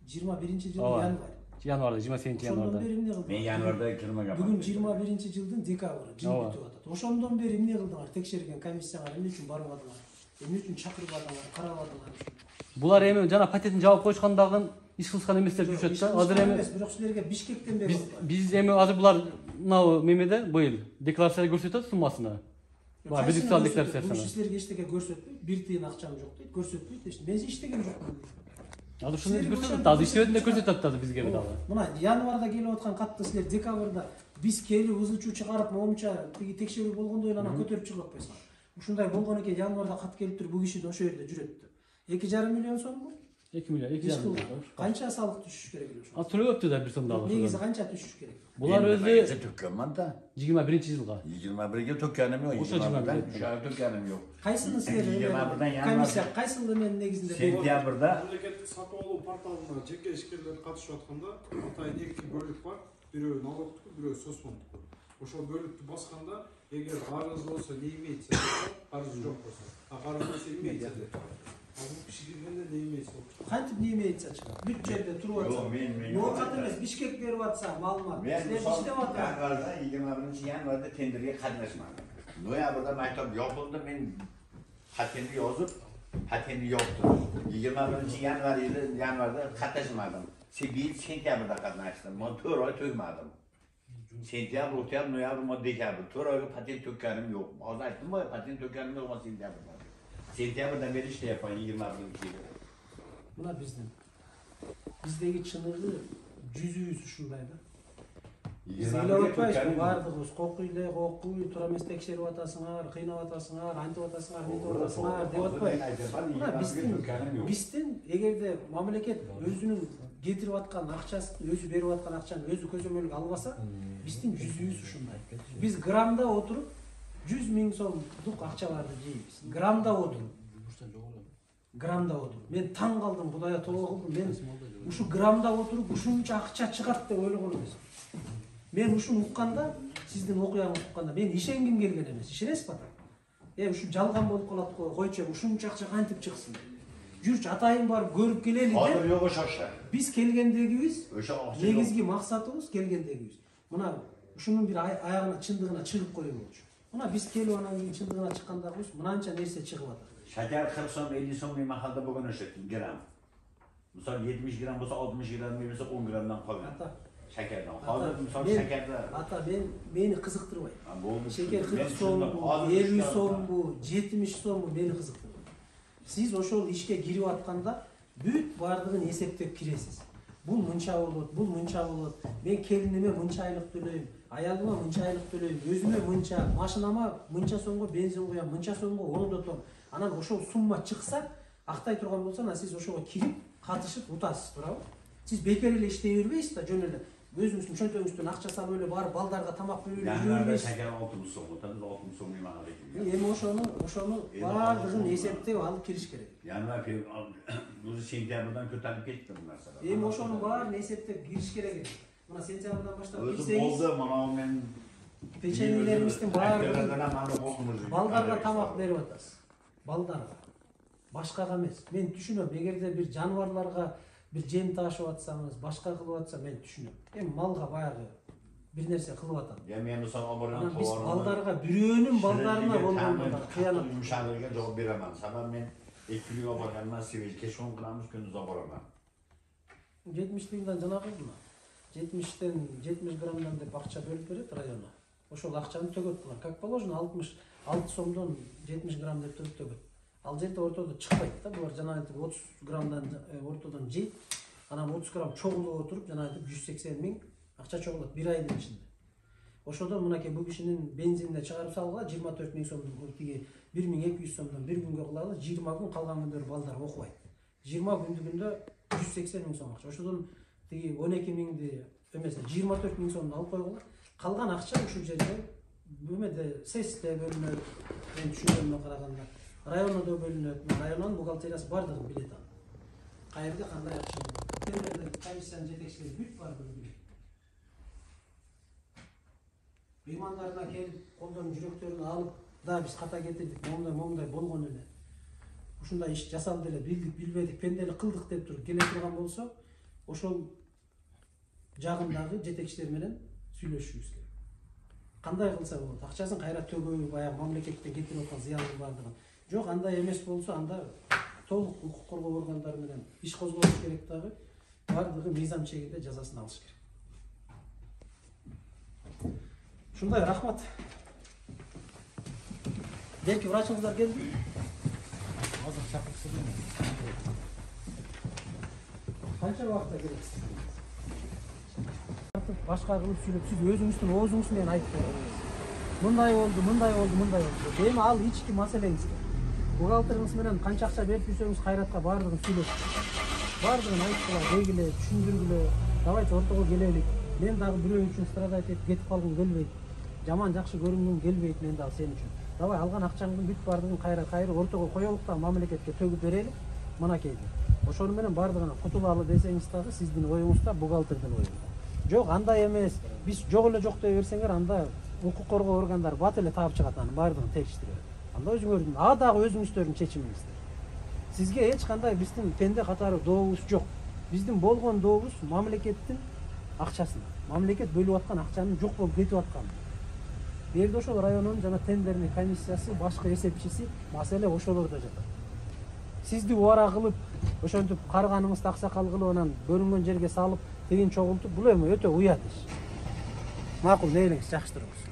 21-жылы январда 28 январда. Мен январда кирмеген. Бүгүн 21-жылдын декабры, жыл бүтүп атат. Ошондон бери эмне кылдыңар? Текшерген комиссияга эмне үчүн барып атыңар? Эмне үчүн чакырып атыңар, карап атыңар? Булар эми жана патентин жаап коюшкандагы иш кылышкан эместер жүрүшөт да. Азыр эми бирок силерге Бишкектен бери биз эми азыр булар мына мемеде быйыл декларация көрсөтөт суммасына. Бар, бизиктал декларациясына. Бул силерге эчтеке көрсөтпөйт, бир тыйын акчам жок дейт, көрсөтпөйт эч. Мен иштеген жокмун. Азыр ушуну көрсөтөт, азыр иштебедим деп көрсөтөт азыр бизге дагы. Мына январда келип аткан катты силер декабрда биз келип ызычуу чыгарып, момунча тиги текшерүү болгондой эле анан көтөрүп чыгып атпайсыңар. Ушундай болгон экен январда кат келип туруп бул киши да ошол жерде жүрөт деп. 2,5 миллион сомбу? 2 миллион, 2,5 миллион. Канча салык түшүш керек эле ошо? Төлөптү да бир сом дагы. Негизи канча түшүш керек? Булар өзү төккөнмөн да. 21-жылга. 21-ге төккөнүм жок. Ошо 21-ге төккөнүм жок. Кайсыны силер комиссия кайсыл эменин негизинде сентябрда мамлекеттик сатып алуу порталына жеке ишкерлер катышып атканда атайын 2 бөлүк бар. Бирөө налогтуку, бирөө соцфондтуку. Ошол бөлүктү басканда эгер карыз болсо не имеется, карыз жок болсо. Карыз болсо имеется деп. Бул киши киргенде не имеется. Кантип не имеется чыгат? Бүт жерде туруп атса. Ноокат эмес, Бишкек берип атса маалымат. Силер иштеп атат. 21-январда тендерге катнашмадым. Ноябрда мактап жопулду, мен патентти yozуп, патенти жокту. 21-январда катнашмадым. Сентябрда катнаштым. Мен 4 ай төкмөдүм. Sentyabr, oktyabr, noyabr, dekabr. 4 ayga patent tökkenim yok. Az aytdım mı? Patent tökkenim yok ama sentyabrda. Sentyabrdan beri işte yapan 21-yılda. Buna bizdeki çınırlı %100 uşunday da. Biz ile otpayız, bardığız, kokuyla, kokuyu, turamez tekşerip atasınlar, kıynap atasınlar, antip atasınlar, neydi atasınlar, deyip otpayız. Buna bizden, eğer de mamleket özünün getirip atkan akçaсын, özü berip atkan akçanın özü közömölük albasa, bizden %100 uşunday. Biz gramda oturup 100 000 so'mduk akçalardı jeybiz. Gramda oturup. Gramda oturup. Men taң kaldım, Kudaya toba kıldım. Men uşu gramda oturup uşuncha akça çıgat dep oylogon emес. Men uşunu ukkanda, sizdin okuyağınızı ukkanda, men işengim kelgen emес. İşenesizби ata? Uşu жалган болуп калат го, койчу ушунча акча кантип чыксын? Жүрчү атайын барып көрүп келели деп. Азыр жок ошо. Биз келгендегибиз, негизги максатыбыз келгендегибиз. Мына ушунун бир аягына чындыгына чыгып коюу болчу. Мына биз келип анан кийин чындыгына чыккандагыбыз мынанча нерсе чыгып атат. Şeker 40 som, 50 som bir mahalda bugün ölçettim gram. Misal 70 gram olsa 60 gram meyvesi 10 gramdan kalıyor. Şekerden. Hazır misal şekerde. Ata beni kızıktırmayın. Şeker 40 som bu, 50 som bu, 70 som bu beni kızıktırmayın. Siz oşol işke girip atkanda büyük bardığın eseptep kiresiz. бул мынча болот, бул мынча болот. Мен келиниме мынча айлык төлөйм, аялыма мынча айлык төлөйм, өзүмө мынча, машинама мынча сомго бензин куям, мынча сомго оңдотом. Анан ошол сумма чыкса, актай турган болсо, анан сиз ошого кирип, катышып утасыз, туурабы? Сиз бекер эле иштей бербейсиз да, жөн эле. Өзүңүздүн чөнтөгүңүздөн акча салып эле барып балдарга тамак берип эле бербейсиз. Эми ошону баардыгын эсептеп алып кириш керек. Бул сентябрдан көтөрүлүп кетти бул нерсе. Эми ошонун баарын эсептеп кириш керек. Мына сентябрдан баштап Өзү кирсеңиз, болду, мына мен печеньелеримиздин баарын балдарга тамак берип атасыз. Балдарга. Башкага эмес. Мен түшүнөм, эгерде бир жаныбарларга бир жем ташып атсаңыз, башка кылып атса мен түшүнөм. Эми малга баягы бир нерсе кылып атам. Мен ошого барган Биз балдарга бирөөнүн балдарына болгондо кыянат мушагарга жооп бере алмам. Сабап мен 2 күнгө баргандан сибил кешкөн кыламыз күндүз барам. 70 миңден жанагы мына 70-тен 70 граммдан деп акча бөлүп берет району. Ошол акчаны төгөт булар. Как положено 66 сомдон 70 грамм деп туруп төгөт. Ал жерде ортодо чыкпайт да, булар жанагы 30 граммдан ортодон жейт. Анан 30 грамм чогулуп отуруп жанагы 180 миң акча чогулат бир айдын ичинде. Ошодон мынакей бул кишинин бензинине чыгарып салгыла 24 миң сомдон, тиги 1200 сомдон бир күнгө кылалы, 20 күн калган күндөр балдар окубайт. 20 күндүгүндө 180 миң сом акча. Ошодон тиги 12 миңди эмес 24 миң сомду алып койгула. Калган акча ушул жерде бөмөдө сесте бөлүнөт. Мен түшүнгөнүмө караганда районодо бөлүнөт. Районунун бухгалтериясы бардыгын билет аны. Кайерде кандай акча бар? Тендердеги комиссиянын жетекчилери бүт бардыгын билет. Меймандарына келип, колдон жүрөктөрүн алып, да биз ката кетирдик, момундай болгон эле. Ушундай иш жасалды эле, билдик, билбедик, пенделик кылдык деп туруп келе турган болсо, ошол жагындагы жетекчилер менен сүйлөшүшүбүз керек. Кандай кылса болот? Акчасын кайра төгөбү, баягы мамлекеттен кетирип аткан зыяндын бардыгын. Жок, андай эмес болсо, анда толук укук коргоо органдары менен иш козголуш керек дагы, бардыгы мыйзам чегинде жазасын алыш керек. Ушундай, рахмат. Берки врачыңыздар келди? Азыр чакыртсы дейм. Канча убакытта келесиз? Башка кылып сүйлөп, сиз өзүңүздүн оозуңуз менен айтып бересиз. Мындай болду, мындай болду, мындай болду. Эми ал ички маселеңиз. Бухгалтериңиз менен канча акча берип жүрсөңүз кайратка бардыгын сүйлөшүп. Бардыгын айтып дегиле, түшүндүргүлө. Давайте ортого келелик. Мен дагы бирөө үчүн страдать этип кетип калгым келбейт. Жаман жакшы көрүнгүм келбейт мен дагы сен үчүн. Давай алган акчаңдын бүт бардыгын кайра ортого коелук да мамлекетке төгүп берели. Мынакейди. Ошону менен бардыгынан кутулалы десеңиз дагы сиздин оюңуз да бухгалтердин ою. Жок, андай эмес. Биз жок эле жок дей берсеңер, анда укук коргоо органдары бат эле таап чыгат, анын бардыгын текширип. Анда өзүңөрдүн, дагы өзүңүздөрдүн чечимиңиздер. Сизге эч кандай биздин пенде катары дообуз жок. Биздин болгон дообуз мамлекеттин акчасына. Мамлекет бөлүп аткан акчанын жок болуп кетип атканы. Берде ошол районунун жана тендерный комиссиясы, башкы эсепчиси маселе ошолордо жатат. Сизди убара кылып, ошентип карыганыңызды аксакал кылып, анан көрүнгөн жерге салып, тегин чогултуп, бул эми өтө уят иш. Макул, мейлиңиз, жакшы туруңуз.